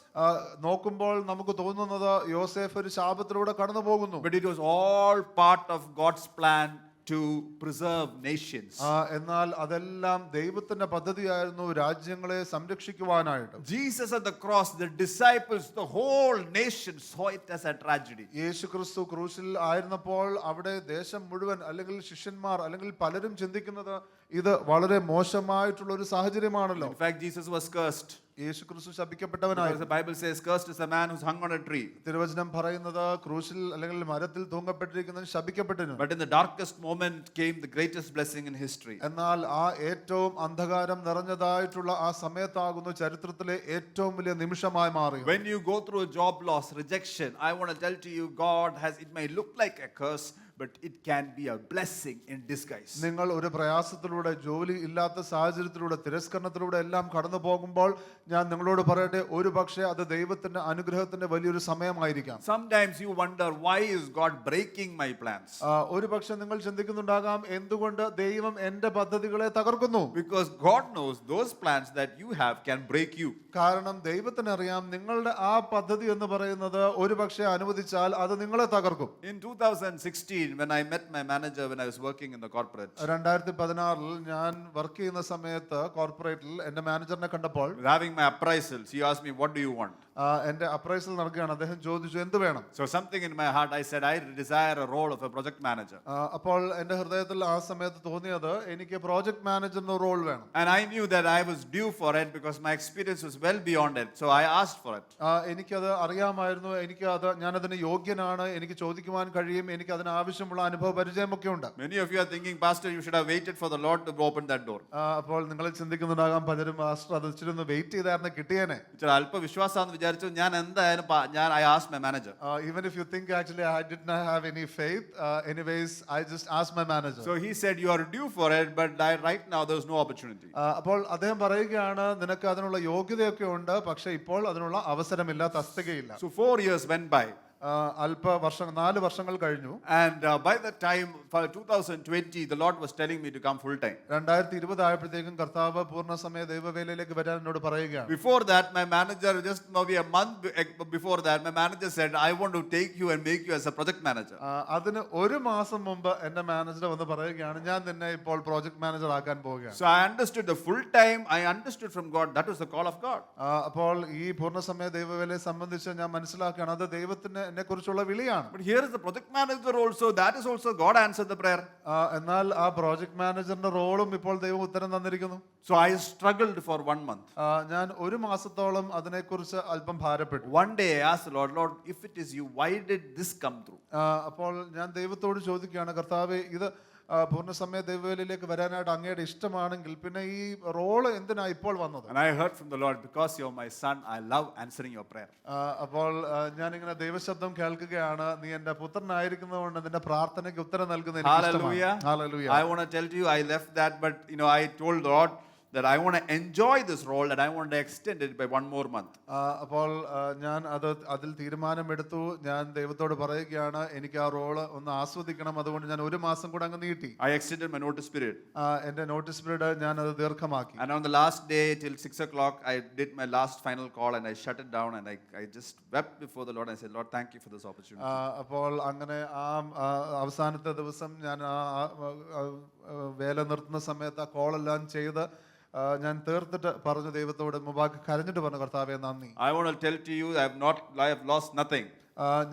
നോക്കുമ്പോൾ നമുക്ക് തോന്നുന്നത് യോസേഫ് ഒരു ശാപത്തിലൂടെ കടന്നു പോകുന്നു. But it was all part of God's plan to preserve nations. എന്നാൽ അതെല്ലാം ദൈവത്തിന്റെ പദ്ധതിയായിരുന്നു, രാജ്യങ്ങളെ സംരക്ഷിക്കുവാനായിട്ട്. Jesus at the cross, the disciples, the whole nation saw it as a tragedy. യേശുക്രിസ്തു ക്രൂശിൽ ആയിരുന്നപ്പോൾ അവിടെ ദേശം മുഴുവൻ അല്ലെങ്കിൽ ശിഷ്യന്മാർ അല്ലെങ്കിൽ പലരും ചിന്തിക്കുന്നത് ഇത് വളരെ മോശമായിട്ടുള്ള ഒരു സാഹചര്യമാണല്ലോ. In fact, Jesus was cursed. യേശുക്രിസ്തു ശപിക്കപ്പെട്ടവനായിരുന്നു. The Bible says cursed is the man who's hung on a tree. തിരുവചനം പറയുന്നത് ക്രൂശിൽ അല്ലെങ്കിൽ മരത്തിൽ തൂങ്ങപ്പെട്ടിരിക്കുന്നവൻ ശപിക്കപ്പെട്ടിരുന്നു. But in the darkest moment came the greatest blessing in history. എന്നാൽ ആ ഏറ്റവും അന്ധകാരം നിറഞ്ഞതായിട്ടുള്ള ആ സമയത്താകുന്നു ചരിത്രത്തിലെ ഏറ്റവും വലിയ നിമിഷമായി മാറിയത്. When you go through a job loss, rejection, I want to tell to you, God has, it may look like a curse, but it can be a blessing in disguise. നിങ്ങൾ ഒരു പ്രയാസത്തിലൂടെ, ജോലി ഇല്ലാത്ത സാഹചര്യത്തിലൂടെ, തിരസ്കരണത്തിലൂടെ എല്ലാം കടന്നു പോകുമ്പോൾ ഞാൻ നിങ്ങളോട് പറയട്ടെ, ഒരു പക്ഷേ അത് ദൈവത്തിന്റെ അനുഗ്രഹത്തിന്റെ വലിയൊരു സമയമായിരിക്കാം. Sometimes you wonder, why is God breaking my plans? ഒരു പക്ഷേ നിങ്ങൾ ചിന്തിക്കുന്നുണ്ടാകാം, എന്തുകൊണ്ട് ദൈവം എന്റെ പദ്ധതികളെ തകർക്കുന്നു? Because God knows those plans that you have can break you. കാരണം ദൈവത്തിന് അറിയാം നിങ്ങളുടെ ആ പദ്ധതി എന്ന് പറയുന്നത് ഒരു പക്ഷേ അനുവദിച്ചാൽ അത് നിങ്ങളെ തകർക്കും. In 2016, when I met my manager when I was working in the corporate, 2016 ഞാൻ വർക്ക് ചെയ്യുന്ന സമയത്ത് കോർപ്പറേറ്റിൽ എന്റെ മാനേജറിനെ കണ്ടപ്പോൾ, having my appraisals, he asked me, what do you want? എന്റെ അപ്രൈസൽ നടക്കുകയാണ്. അദ്ദേഹം ചോദിച്ചു, എന്ത് വേണം? So something in my heart, I said, I desire a role of a project manager. അപ്പോൾ എന്റെ ഹൃദയത്തിൽ ആ സമയത്ത് തോന്നിയത്, എനിക്ക് പ്രോജക്ട് മാനേജറിന്റെ റോൾ വേണം. And I knew that I was due for it because my experience was well beyond it. So I asked for it. എനിക്കത് അറിയാമായിരുന്നു, ഞാനതിന് യോഗ്യനാണ്, എനിക്ക് ചോദിക്കുവാൻ കഴിയും, എനിക്ക് അതിന് ആവശ്യമുള്ള അനുഭവ പരിചയമൊക്കെ ഉണ്ട്. Many of you are thinking, Pastor, you should have waited for the Lord to open that door. അപ്പോൾ നിങ്ങൾ ചിന്തിക്കുന്നുണ്ടാകാം, പലരും പാസ്റ്റർ അത് ഇച്ചിരി ഒന്ന് വെയിറ്റ് ചെയ്തായിരുന്നു കിട്ടിയേനെ. അല്പ വിശ്വാസാന്ന് വിചാരിച്ചു ഞാൻ എന്തായാലും I asked my manager. Even if you think actually I did not have any faith, anyways I just asked my manager. So he said, you are due for it, but right now there is no opportunity. അപ്പോൾ അദ്ദേഹം പറയുകയാണ്, നിനക്ക് അതിനുള്ള യോഗ്യതയൊക്കെ ഉണ്ട്, പക്ഷേ ഇപ്പോൾ അതിനുള്ള അവസരമില്ല, തസ്തികയില്ല. So 4 years went by. നാല് വർഷങ്ങൾ കഴിഞ്ഞു. And by the time for 2020, the Lord was telling me to come full time. 2020 ആയപ്പോഴത്തേക്കും കർത്താവ് പൂർണ്ണസമയ ദൈവവേലയിലേക്ക് വരാൻ എന്നോട് പറയുകയാണ്. Before that, my manager, just maybe a month before that, my manager said, I want to take you and make you as a project manager. അതിന് ഒരു മാസം മുമ്പ് എന്റെ മാനേജർ വന്ന് പറയുകയാണ്, ഞാൻ നിന്നെ ഇപ്പോൾ പ്രോജക്ട് മാനേജർ ആക്കാൻ പോവുകയാണ്. So I understood the full time, I understood from God, that was the call of God. അപ്പോൾ ഈ പൂർണ്ണസമയ ദൈവവേലയെ സംബന്ധിച്ച് ഞാൻ മനസ്സിലാക്കുകയാണ്, അത് ദൈവത്തിന് എന്നെ കുറിച്ചുള്ള വിളിയാണ്. But here is the project manager also, that is also God answered the prayer. എന്നാൽ ആ പ്രോജക്ട് മാനേജറിന്റെ റോളും ഇപ്പോൾ ദൈവം ഉത്തരം തന്നിരിക്കുന്നു. So I struggled for 1 month. ഞാൻ ഒരു മാസത്തോളം അതിനെക്കുറിച്ച് അല്പം ഭാരപ്പെട്ടു. One day I asked the Lord, Lord, if it is you, why did this come through? അപ്പോൾ ഞാൻ ദൈവത്തോട് ചോദിക്കുകയാണ്, കർത്താവേ, ഇത് പൂർണ്ണസമയ ദൈവവേലയിലേക്ക് വരാനായിട്ട് അങ്ങയുടെ ഇഷ്ടമാണെങ്കിൽ പിന്നെ ഈ റോള് എന്തിനാ ഇപ്പോൾ വന്നത്? And I heard from the Lord, because you are my son, I love answering your prayer. അപ്പോൾ ഞാനിങ്ങനെ ദൈവശബ്ദം കേൾക്കുകയാണ്, നീ എന്റെ പുത്രനായിരിക്കുന്നതുകൊണ്ട് നിന്റെ പ്രാർത്ഥനയ്ക്ക് ഉത്തരം നൽകുന്ന എനിക്ക് ഇഷ്ടമാണ്. Hallelujah. I want to tell you, I left that, but I told the Lord that I want to enjoy this role, that I want to extend it by 1 more month. അപ്പോൾ ഞാൻ അതിൽ തീരുമാനമെടുത്തു. ഞാൻ ദൈവത്തോട് പറയുകയാണ്, എനിക്ക് ആ റോള് ഒന്ന് ആസ്വദിക്കണം, അതുകൊണ്ട് ഞാൻ ഒരു മാസം കൂടെ അങ്ങ് നീട്ടി. I extended my notice period. എന്റെ നോട്ടീസ് പീരീഡ് ഞാൻ അത് ദീർഘമാക്കി. And on the last day till 6 o'clock, I did my last final call and I shut it down and I just wept before the Lord and I said, Lord, thank you for this opportunity. അപ്പോൾ അങ്ങനെ അവസാനത്തെ ദിവസം ഞാൻ വേല നിർത്തുന്ന സമയത്ത് ആ കോളെല്ലാം ചെയ്ത് ഞാൻ തീർത്തിട്ട് പറഞ്ഞു ദൈവത്തോട് മുമ്പാകെ കരഞ്ഞിട്ട് പറഞ്ഞു, കർത്താവേ നന്ദി. I want to tell to you, I have lost nothing.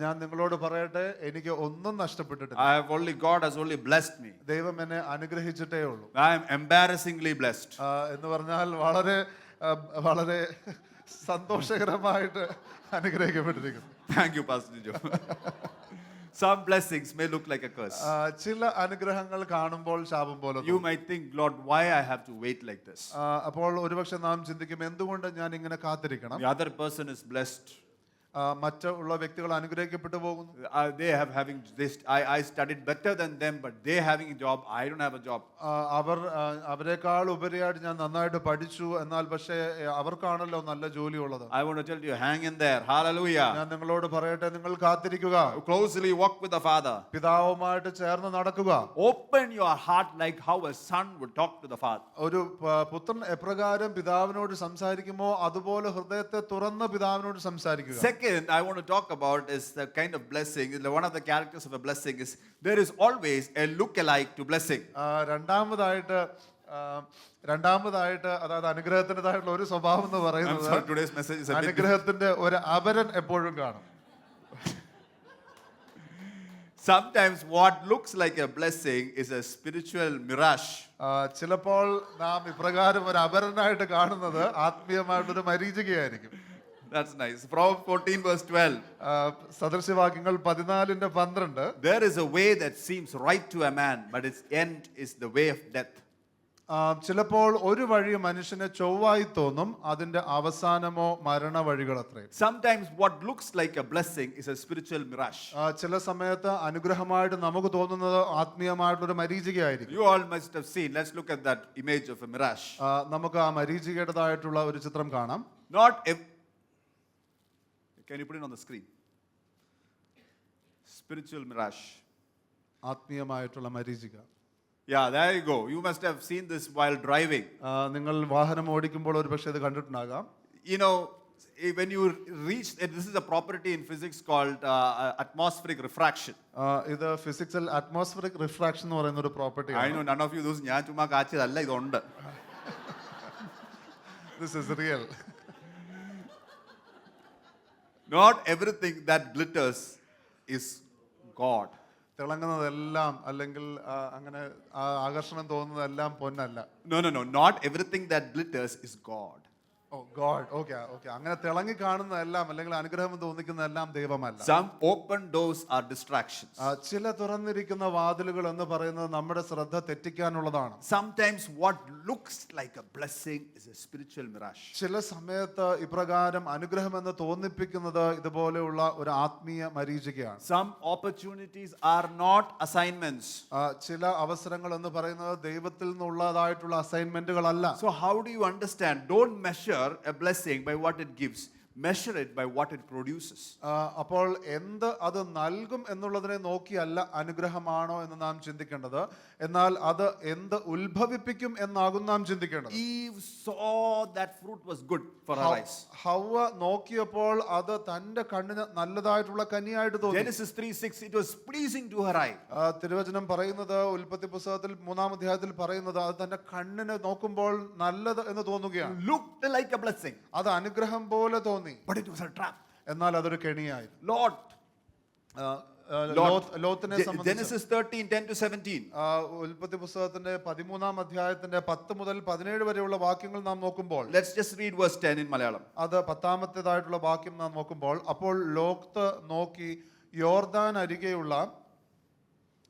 ഞാൻ നിങ്ങളോട് പറയട്ടെ, എനിക്ക് ഒന്നും നഷ്ടപ്പെട്ടിട്ടില്ല. God has only blessed me. ദൈവം എന്നെ അനുഗ്രഹിച്ചിട്ടേ ഉള്ളൂ. I am embarrassingly blessed. എന്ന് പറഞ്ഞാൽ വളരെ വളരെ സന്തോഷകരമായിട്ട് അനുഗ്രഹിക്കപ്പെട്ടിരിക്കുന്നു. Thank you, Pastor Joe. Some blessings may look like a curse. ചില അനുഗ്രഹങ്ങൾ കാണുമ്പോൾ ശാപം പോലെ. You might think, Lord, why I have to wait like this? അപ്പോൾ ഒരുപക്ഷെ നാം ചിന്തിക്കും, എന്തുകൊണ്ട് ഞാൻ ഇങ്ങനെ കാത്തിരിക്കണം? The other person is blessed. മറ്റുള്ള വ്യക്തികൾ അനുഗ്രഹിക്കപ്പെട്ടു പോകുന്നു. I studied better than them, but they having a job, I don't have a job. അവരെക്കാൾ ഉപരിയായിട്ട് ഞാൻ നന്നായിട്ട് പഠിച്ചു, എന്നാൽ പക്ഷേ അവർക്കാണല്ലോ നല്ല ജോലി ഉള്ളത്. I want to tell you, hang in there. Hallelujah. ഞാൻ നിങ്ങളോട് പറയട്ടെ, നിങ്ങൾ കാത്തിരിക്കുക. Closely walk with the Father. പിതാവുമായിട്ട് ചേർന്ന് നടക്കുക. Open your heart like how a son would talk to the father. ഒരു പുത്രൻ എപ്രകാരം പിതാവിനോട് സംസാരിക്കുമോ അതുപോലെ ഹൃദയത്തെ തുറന്ന് പിതാവിനോട് സംസാരിക്കുക. Second, I want to talk about is the kind of blessing. One of the characters of a blessing is there is always a look-alike to blessing. രണ്ടാമതായിട്ട് അതായത് അനുഗ്രഹത്തിൻ്റെതായിട്ടുള്ള ഒരു സ്വഭാവം എന്ന് പറയുന്നത് അനുഗ്രഹത്തിന്റെ ഒരു അപരൻ എപ്പോഴും കാണും. Sometimes what looks like a blessing is a spiritual mirage. ചിലപ്പോൾ നാം ഇപ്രകാരം ഒരു അപരനായിട്ട് കാണുന്നത് ആത്മീയമായിട്ടൊരു മരീചികയായിരിക്കും. That's nice. Proverbs 14 verse 12. സദൃശവാക്യങ്ങൾ 14:12. There is a way that seems right to a man, but its end is the way of death. ചിലപ്പോൾ ഒരു വഴി മനുഷ്യന് ചൊവ്വായി തോന്നും, അതിന്റെ അവസാനമോ മരണ വഴികളത്രേ. Sometimes what looks like a blessing is a spiritual mirage. ചില സമയത്ത് അനുഗ്രഹമായിട്ട് നമുക്ക് തോന്നുന്നത് ആത്മീയമായിട്ടുള്ള മരീചികയായിരിക്കും. You all must have seen. Let's look at that image of a mirage. നമുക്ക് ആ മരീചികയുടേതായിട്ടുള്ള ഒരു ചിത്രം കാണാം. Can you put it on the screen? Spiritual mirage. ആത്മീയമായിട്ടുള്ള മരീചിക. Yeah, there you go. You must have seen this while driving. നിങ്ങൾ വാഹനം ഓടിക്കുമ്പോൾ ഒരുപക്ഷേ ഇത് കണ്ടിട്ടുണ്ടാകാം. When you reach, this is a property in physics called atmospheric refraction. ഇത് ഫിസിക്സിൽ atmospheric refraction എന്ന് പറയുന്ന ഒരു property. I know none of you ഞാൻ ചുമ്മാ കാച്ചതല്ല, ഇതുണ്ട്. This is real. Not everything that glitters is God. തിളങ്ങുന്നതെല്ലാം അല്ലെങ്കിൽ അങ്ങനെ ആകർഷണം തോന്നുന്നതെല്ലാം പൊന്നല്ല. No. Not everything that glitters is God. God. Okay. അങ്ങനെ തിളങ്ങി കാണുന്നതെല്ലാം അല്ലെങ്കിൽ അനുഗ്രഹം തോന്നിക്കുന്നതെല്ലാം ദൈവമല്ല. Some open doors are distractions. ചില തുറന്നിരിക്കുന്ന വാതിലുകൾ എന്ന് പറയുന്നത് നമ്മുടെ ശ്രദ്ധ തെറ്റിക്കാനുള്ളതാണ്. Sometimes what looks like a blessing is a spiritual mirage. ചില സമയത്ത് ഇപ്രകാരം അനുഗ്രഹം എന്ന് തോന്നിപ്പിക്കുന്നത് ഇതുപോലെയുള്ള ഒരു ആത്മീയ മരീചികയാണ്. Some opportunities are not assignments. ചില അവസരങ്ങൾ എന്ന് പറയുന്നത് ദൈവത്തിൽ നിന്നുള്ളതായിട്ടുള്ള അസൈൻമെന്റുകളല്ല. So how do you understand? Don't measure a blessing by what it gives, measure it by what it produces. അപ്പോൾ എന്ത് അത് നൽകും എന്നുള്ളതിനെ നോക്കിയല്ല അനുഗ്രഹമാണോ എന്ന് നാം ചിന്തിക്കേണ്ടത്, എന്നാൽ അത് എന്ത് ഉത്ഭവിപ്പിക്കും എന്നാകും നാം ചിന്തിക്കേണ്ടത്. Eve saw that fruit was good for her eyes. ഹവ്വ നോക്കിയപ്പോൾ അത് തന്റെ കണ്ണിന് നല്ലതായിട്ടുള്ള കനിയായിട്ട് തോന്നി. Genesis 3:6, it was pleasing to her eye. തിരുവചനം പറയുന്നത്, ഉൽപ്പത്തി പുസ്തകത്തിൽ 3-ാം അധ്യായത്തിൽ പറയുന്നത്, അത് തന്റെ കണ്ണിന് നോക്കുമ്പോൾ നല്ലത് എന്ന് തോന്നുകയാണ്. Looked like a blessing. അത് അനുഗ്രഹം പോലെ തോന്നി, But it was a trap. എന്നാൽ അതൊരു കെണിയായിരുന്നു. ലോത്തിനെ സംബന്ധിച്ച് Genesis 13:10-17. ഉൽപ്പത്തി പുസ്തകത്തിന്റെ 13-ാം അധ്യായത്തിന്റെ 10 മുതൽ 17 വരെയുള്ള വാക്യങ്ങൾ നാം നോക്കുമ്പോൾ, Let's just read verse 10 in Malayalam. അത് 10-ാമത്തേതായിട്ടുള്ള വാക്യം നാം നോക്കുമ്പോൾ, അപ്പോൾ ലോത്ത് നോക്കി യോർദാൻ അരികെയുള്ള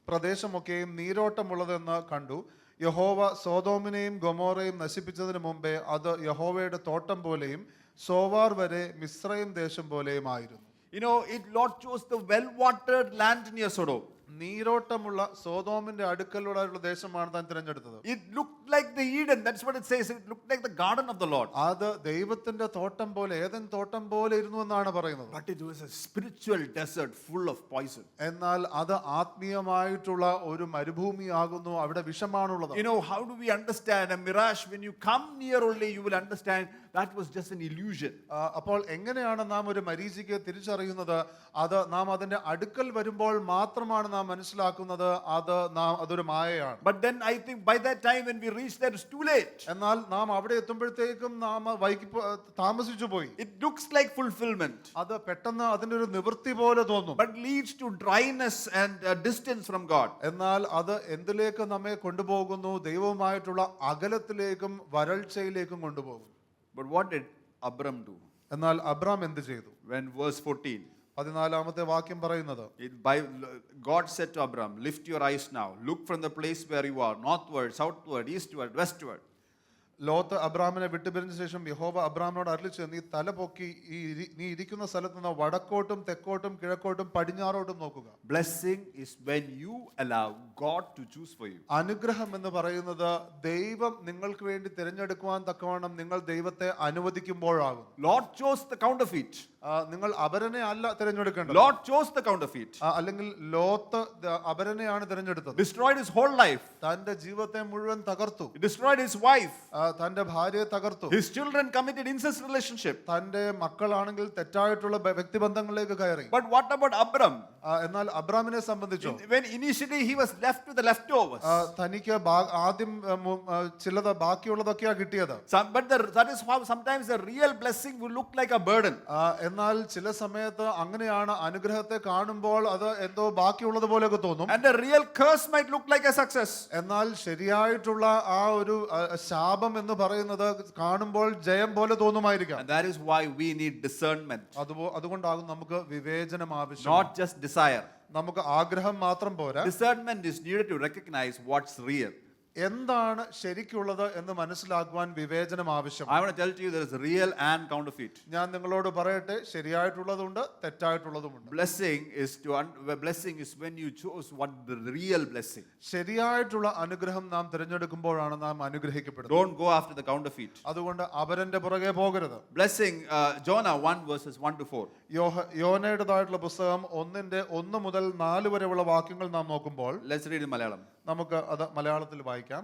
പ്രദേശമൊക്കെയും നീരോട്ടമുള്ളതെന്ന് കണ്ടു. യഹോവ സോദോമിനെയും ഗൊമോറയും നശിപ്പിച്ചതിന് മുമ്പേ അത് യഹോവയുടെ തോട്ടം പോലെയും സോവാർ വരെ മിസ്രയീം ദേശം പോലെയും ആയിരുന്നു. You know, Lord chose the well-watered land near Sodom. നീരോട്ടമുള്ള സോദോമിന്റെ അടുക്കലുള്ള ദേശമാണ് താൻ തിരഞ്ഞെടുത്തത്. It looked like the Eden. That's what it says. It looked like the garden of the Lord. അത് ദൈവത്തിന്റെ തോട്ടം പോലെ, ഏദൻ തോട്ടം പോലെ ഇരുന്നു എന്നാണ് പറയുന്നത്. But it was a spiritual desert full of poison. എന്നാൽ അത് ആത്മീയമായിട്ടുള്ള ഒരു മരുഭൂമിയാകുന്നു, അവിടെ വിഷമാണുള്ളത്. You know, how do we understand a mirage? When you come near only, you will understand that was just an illusion. അപ്പോൾ എങ്ങനെയാണ് നാം ഒരു മരീചികയെ തിരിച്ചറിയുന്നത്? അത് നാം അതിന്റെ അടുക്കൽ വരുമ്പോൾ മാത്രമാണ് നാം മനസ്സിലാക്കുന്നത് അതൊരു മായയാണ്. But then I think by that time when we reach there, it's too late. എന്നാൽ നാം അവിടെ എത്തുമ്പോഴത്തേക്കും നാം താമസിച്ചു പോയി. It looks like fulfillment, അത് പെട്ടെന്ന് അതിന്റെ ഒരു നിവൃത്തി പോലെ തോന്നും, but leads to dryness and distance from God. എന്നാൽ അത് എന്തിലേക്ക് നമ്മെ കൊണ്ടുപോകുന്നു? ദൈവവുമായിട്ടുള്ള അകലത്തിലേക്കും വരൾച്ചയിലേക്കും കൊണ്ടുപോകും. But what did Abram do? എന്നാൽ അബ്രാം എന്ത് ചെയ്തു? When verse 14, 14-ാമത്തെ വാക്യം പറയുന്നത്, God said to Abram, lift your eyes now, look from the place where you are, northward, southward, eastward, westward. Lot അബ്രാമിനെ വിട്ടുപിരിഞ്ഞ ശേഷം യഹോവ അബ്രാമിനോട് അരുളിച്ചത്, നീ തല പൊക്കി നീ ഇരിക്കുന്ന സ്ഥലത്ത് നിന്ന് വടക്കോട്ടും തെക്കോട്ടും കിഴക്കോട്ടും പടിഞ്ഞാറോട്ടും നോക്കുക. Blessing is when you allow God to choose for you. അനുഗ്രഹം എന്ന് പറയുന്നത് ദൈവം നിങ്ങൾക്ക് വേണ്ടി തിരഞ്ഞെടുക്കുവാൻ തക്കവണ്ണം നിങ്ങൾ ദൈവത്തെ അനുവദിക്കുമ്പോഴാകും. Lord chose the counterfeit. നിങ്ങൾ അപരനെ അല്ല തിരഞ്ഞെടുക്കേണ്ടത്. Lord chose the counterfeit. അല്ലെങ്കിൽ ലോത്ത് അപരനെയാണ് തിരഞ്ഞെടുത്തത്. Destroyed his whole life. തന്റെ ജീവിതത്തെ മുഴുവൻ തകർത്തു. Destroyed his wife. തന്റെ ഭാര്യയെ തകർത്തു. His children committed incest relationship. തന്റെ മക്കളാണെങ്കിൽ തെറ്റായിട്ടുള്ള വ്യക്തിബന്ധങ്ങളിലേക്ക് കയറി. But what about Abram? എന്നാൽ അബ്രാമിനെ സംബന്ധിച്ചോ, when initially he was left with the leftovers. തനിക്ക് ആദ്യം ചിലത് ബാക്കിയുള്ളതൊക്കെയാ കിട്ടിയത്. But that is how sometimes the real blessing will look like a burden. എന്നാൽ ചില സമയത്ത് അങ്ങനെയാണ്, അനുഗ്രഹത്തെ കാണുമ്പോൾ അത് എന്തോ ബാക്കിയുള്ളത് പോലെയൊക്കെ തോന്നും. And the real curse might look like a success. എന്നാൽ ശരിയായിട്ടുള്ള ആ ഒരു ശാപം എന്ന് പറയുന്നത് കാണുമ്പോൾ ജയം പോലെ തോന്നുമായിരിക്കാം. And that is why we need discernment. അതുകൊണ്ടാകും നമുക്ക് വിവേചനം ആവശ്യം. Not just desire. നമുക്ക് ആഗ്രഹം മാത്രം പോരാ. Discernment is needed to recognize what's real. എന്താണ് ശരിക്കുള്ളത് എന്ന് മനസ്സിലാക്കുവാൻ വിവേചനം ആവശ്യം. I want to tell you there is real and counterfeit. ഞാൻ നിങ്ങളോട് പറയട്ടെ, ശരിയായിട്ടുള്ളതുണ്ട്, തെറ്റായിട്ടുള്ളതുമുണ്ട്. Blessing is when you choose what the real blessing. ശരിയായിട്ടുള്ള അനുഗ്രഹം നാം തിരഞ്ഞെടുക്കുമ്പോഴാണ് നാം അനുഗ്രഹിക്കപ്പെടുന്നത്. Don't go after the counterfeit. അതുകൊണ്ട് അപരന്റെ പുറകെ പോകരുത്. Blessing, Jonah 1:1-4. യോനയുടേതായിട്ടുള്ള പുസ്തകം 1:1 മുതൽ 4 വരെയുള്ള വാക്യങ്ങൾ നാം നോക്കുമ്പോൾ, Let's read in Malayalam. നമുക്ക് അത് മലയാളത്തിൽ വായിക്കാം.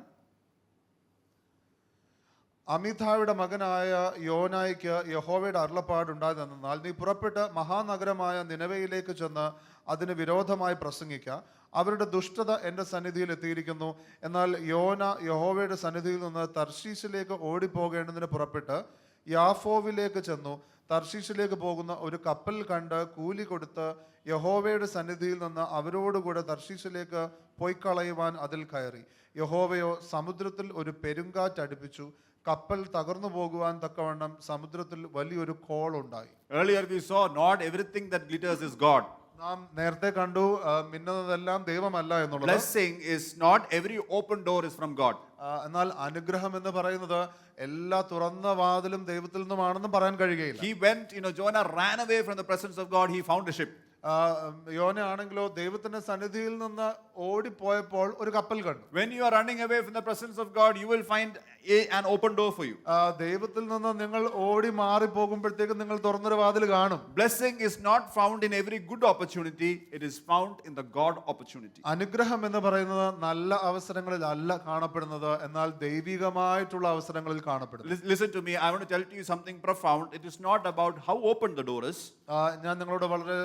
അമിതായുടെ മകനായ യോനായ്ക്ക് യഹോവയുടെ അരുളപ്പാടുണ്ടായതെന്നാൽ, നീ പുറപ്പെട്ട് മഹാനഗരമായ നിനവയിലേക്ക് ചെന്ന് അതിന് വിരോധമായി പ്രസംഗിക്കുക. അവരുടെ ദുഷ്ടത എൻ്റെ സന്നിധിയിൽ എത്തിയിരിക്കുന്നു. എന്നാൽ യോന യഹോവയുടെ സന്നിധിയിൽ നിന്ന് തർശീശിലേക്ക് ഓടിപ്പോകേണ്ടതിന് പുറപ്പെട്ട് യാഫോവിലേക്ക് ചെന്നു. തർശീശിലേക്ക് പോകുന്ന ഒരു കപ്പൽ കണ്ട് കൂലി കൊടുത്ത് യഹോവയുടെ സന്നിധിയിൽ നിന്ന് അവരോടുകൂടെ തർശീശിലേക്ക് പോയിക്കളയുവാൻ അതിൽ കയറി. യഹോവയോ സമുദ്രത്തിൽ ഒരു പെരുങ്കാറ്റ് അടുപ്പിച്ചു. കപ്പൽ തകർന്നു പോകുവാൻ തക്കവണ്ണം സമുദ്രത്തിൽ വലിയൊരു കോളുണ്ടായി. Earlier we saw not everything that glitters is God. നാം നേരത്തെ കണ്ടു, മിന്നുന്നതെല്ലാം ദൈവമല്ല എന്നുള്ളത്. Blessing is not every open door is from God. എന്നാൽ അനുഗ്രഹം എന്ന് പറയുന്നത് എല്ലാ തുറന്ന വാതിലും ദൈവത്തിൽ നിന്നുമാണെന്നും പറയാൻ കഴിയുകയില്ല. He went, Jonah ran away from the presence of God. He found a ship. യോന ആണെങ്കിലോ ദൈവത്തിന്റെ സന്നിധിയിൽ നിന്ന് ഓടിപ്പോയപ്പോൾ ഒരു കപ്പൽ കണ്ടു. When you are running away from the presence of God, you will find an open door for you. ദൈവത്തിൽ നിന്ന് നിങ്ങൾ ഓടി മാറി പോകുമ്പോഴത്തേക്കും നിങ്ങൾ തുറന്നൊരു വാതിൽ കാണും. Blessing is not found in every good opportunity, it is found in the God opportunity. അനുഗ്രഹം എന്ന് പറയുന്നത് നല്ല അവസരങ്ങളിലല്ല കാണപ്പെടുന്നത്, എന്നാൽ ദൈവികമായിട്ടുള്ള അവസരങ്ങളിൽ കാണപ്പെടുന്നു. Listen to me, I want to tell you something profound. It is not about how open the door is. ഞാൻ നിങ്ങളോട് വളരെ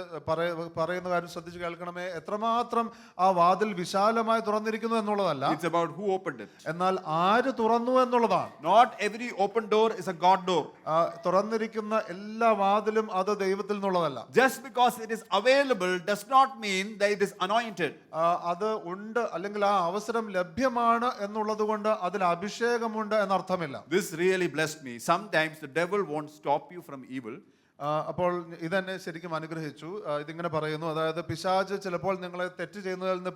പറയുന്ന കാര്യം ശ്രദ്ധിച്ച് കേൾക്കണമേ. എത്രമാത്രം ആ വാതിൽ വിശാലമായി തുറന്നിരിക്കുന്നു എന്നുള്ളതല്ല, It's about who opened it. എന്നാൽ ആര് തുറന്നു എന്നുള്ളതാണ്. Not every open door is a God door. തുറന്നിരിക്കുന്ന എല്ലാ വാതിലും അത് ദൈവത്തിൽ നിന്നുള്ളതല്ല. Just because it is available does not mean that it is anointed. അത് ഉണ്ട് അല്ലെങ്കിൽ ആ അവസരം ലഭ്യമാണ് എന്നുള്ളത് കൊണ്ട് അതിൽ അഭിഷേകമുണ്ട് എന്നർത്ഥമില്ല. This really blessed me. Sometimes the devil won't stop you from evil. അപ്പോൾ ഇതെന്നെ ശരിക്കും അനുഗ്രഹിച്ചു. ഇതിങ്ങനെ പറയുന്നു, അതായത് പിശാച് ചിലപ്പോൾ നിങ്ങളെ തെറ്റ് ചെയ്യുന്നതിൽ നിന്ന്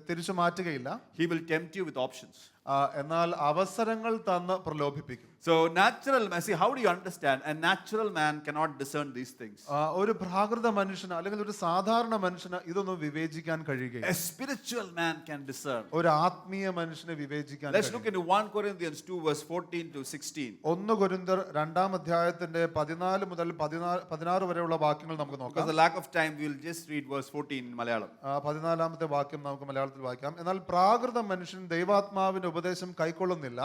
തിരിച്ചു മാറ്റുകയില്ല. He will tempt you with options. എന്നാൽ അവസരങ്ങൾ തന്ന് പ്രലോഭിപ്പിക്കും. So natural man, see, how do you understand? A natural man cannot discern these things. ഒരു പ്രാകൃത മനുഷ്യന് അല്ലെങ്കിൽ ഒരു സാധാരണ മനുഷ്യന് ഇതൊന്നും വിവേചിക്കാൻ കഴിയുകയില്ല. A spiritual man can discern. ഒരു ആത്മീയ മനുഷ്യന് വിവേചിക്കാൻ. Let's look into 1 Corinthians 2 verse 14 to 16. 1 കൊരിന്ത്യർ 2-ാം അധ്യായത്തിന്റെ 14 മുതൽ 16 വരെയുള്ള വാക്യങ്ങൾ നമുക്ക് നോക്കാം. Because of the lack of time, we will just read verse 14 in Malayalam. 14-ാമത്തെ വാക്യം നമുക്ക് മലയാളത്തിൽ വായിക്കാം. എന്നാൽ പ്രാകൃത മനുഷ്യൻ ദൈവാത്മാവിന്റെ ഉപദേശം കൈക്കൊള്ളുന്നില്ല,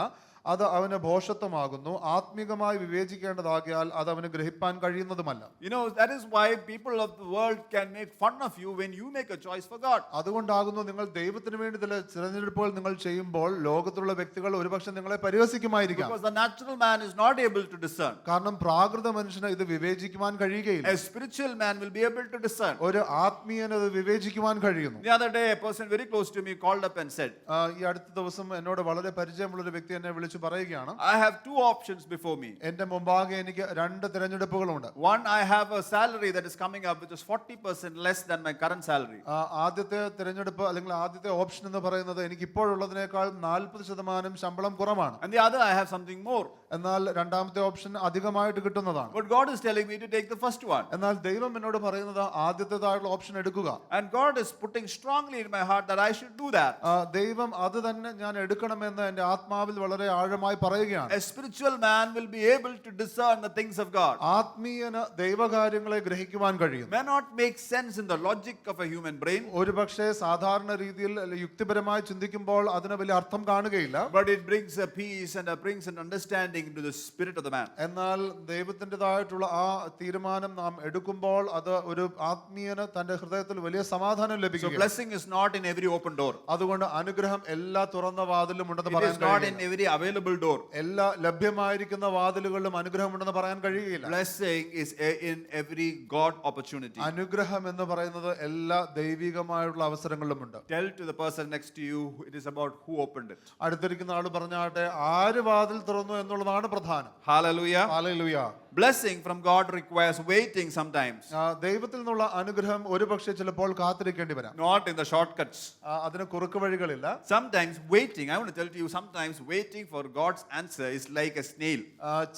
അത് അവന് ഭോഷത്വമാകുന്നു. ആത്മീകമായി വിവേചിക്കേണ്ടതാകിയാൽ അത് അവന് ഗ്രഹിപ്പാൻ കഴിയുന്നതുമല്ല. You know, that is why people of the world can make fun of you when you make a choice for God. അതുകൊണ്ടാകുന്നു നിങ്ങൾ ദൈവത്തിന് വേണ്ടി ചില തിരഞ്ഞെടുപ്പുകൾ നിങ്ങൾ ചെയ്യുമ്പോൾ ലോകത്തിലുള്ള വ്യക്തികൾ ഒരുപക്ഷെ നിങ്ങളെ പരിഹസിക്കുമായിരിക്കാം. Because the natural man is not able to discern. കാരണം പ്രാകൃത മനുഷ്യന് ഇത് വിവേചിക്കുവാൻ കഴിയുകയില്ല. A spiritual man will be able to discern. ഒരു ആത്മീയന് ഇത് വിവേചിക്കുവാൻ കഴിയുന്നു. The other day, a person very close to me called up and said, ഈ അടുത്ത ദിവസം എന്നോട് വളരെ പരിചയമുള്ള ഒരു വ്യക്തി എന്നെ വിളിച്ചു പറയുകയാണ്, I have 2 options before me. എന്റെ മുമ്പാകെ എനിക്ക് 2 തിരഞ്ഞെടുപ്പുകളുണ്ട്. One, I have a salary that is coming up which is 40% less than my current salary. ആദ്യത്തെ തിരഞ്ഞെടുപ്പ് അല്ലെങ്കിൽ ആദ്യത്തെ ഓപ്ഷൻ എന്ന് പറയുന്നത് എനിക്ക് ഇപ്പോഴുള്ളതിനേക്കാൾ 40% ശമ്പളം കുറവാണ്. And the other, I have something more. എന്നാൽ രണ്ടാമത്തെ ഓപ്ഷൻ അധികമായിട്ട് കിട്ടുന്നതാണ്. But God is telling me to take the first one. എന്നാൽ ദൈവം എന്നോട് പറയുന്നത് ആദ്യത്തേതായുള്ള ഓപ്ഷൻ എടുക്കുക. And God is putting strongly in my heart that I should do that. ദൈവം അത് തന്നെ ഞാൻ എടുക്കണമെന്ന് എന്റെ ആത്മാവിൽ വളരെ ആഴമായി പറയുകയാണ്. A spiritual man will be able to discern the things of God. ആത്മീയന് ദൈവകാര്യങ്ങളെ ഗ്രഹിക്കുവാൻ കഴിയും. May not make sense in the logic of a human brain. ഒരുപക്ഷെ സാധാരണ രീതിയിൽ യുക്തിപരമായി ചിന്തിക്കുമ്പോൾ അതിന് വലിയ അർത്ഥം കാണുകയില്ല. But it brings a peace and brings an understanding into the spirit of the man. എന്നാൽ ദൈവത്തിൻ്റെതായിട്ടുള്ള ആ തീരുമാനം നാം എടുക്കുമ്പോൾ അത് ഒരു ആത്മീയന് തന്റെ ഹൃദയത്തിൽ വലിയ സമാധാനം So ലഭിക്കും. blessing is not in every open door. അതുകൊണ്ട് അനുഗ്രഹം എല്ലാ തുറന്ന വാതിലും ഉണ്ടെന്ന് It പറയാൻ is not in കഴിയില്ല. every available door. എല്ലാ ലഭ്യമായിരിക്കുന്ന വാതിലുകളിലും അനുഗ്രഹം ഉണ്ടെന്ന് പറയാൻ കഴിയുകയില്ല. Blessing is in every God opportunity. അനുഗ്രഹം എന്ന് പറയുന്നത് എല്ലാ ദൈവികമായുള്ള അവസരങ്ങളിലുമുണ്ട്. Tell to the person next to you, it is about who opened it. അടുത്തിരിക്കുന്ന ആൾ പറഞ്ഞാട്ടെ ആര് വാതിൽ തുറന്നു എന്നുള്ളതാണ് പ്രധാനം. Hallelujah. Hallelujah. Blessing from God requires waiting sometimes. ദൈവത്തിൽ നിന്നുള്ള അനുഗ്രഹം ഒരുപക്ഷെ ചിലപ്പോൾ കാത്തിരിക്കേണ്ടി വരാം. Not in the shortcuts. അതിന് കുറുക്ക് വഴികളില്ല. Sometimes waiting, I want to tell to you, sometimes waiting for God's answer is like a snail.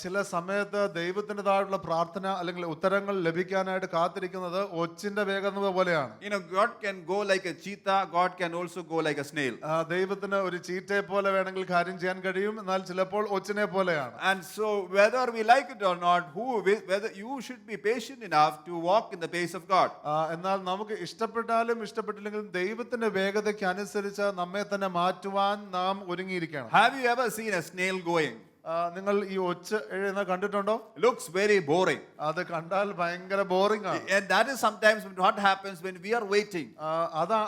ചില സമയത്ത് ദൈവത്തിൻ്റെതായിട്ടുള്ള പ്രാർത്ഥന അല്ലെങ്കിൽ ഉത്തരങ്ങൾ ലഭിക്കാനായിട്ട് കാത്തിരിക്കുന്നത് ഒച്ചിന്റെ വേഗത പോലെയാണ്. You know, God can go like a cheetah, God can also go like a snail. ദൈവത്തിന് ഒരു ചീറ്റയെ പോലെ വേണമെങ്കിൽ കാര്യം ചെയ്യാൻ കഴിയും, എന്നാൽ ചിലപ്പോൾ ഒച്ചിനെ പോലെയാണ്. And so whether we like it or not, whether you should be patient enough to walk in the pace of God. എന്നാൽ നമുക്ക് ഇഷ്ടപ്പെട്ടാലും ഇഷ്ടപ്പെട്ടില്ലെങ്കിലും ദൈവത്തിന്റെ വേഗതയ്ക്ക് അനുസരിച്ച് നമ്മെ തന്നെ മാറ്റുവാൻ നാം ഒരുങ്ങിയിരിക്കണം. Have you ever seen a snail going? നിങ്ങൾ ഈ ഒച്ച് എഴുതുന്ന കണ്ടിട്ടുണ്ടോ? Looks very boring. അത് കണ്ടാൽ ഭയങ്കര ബോറിംഗ് ആണ്. And that is sometimes what happens when we are waiting.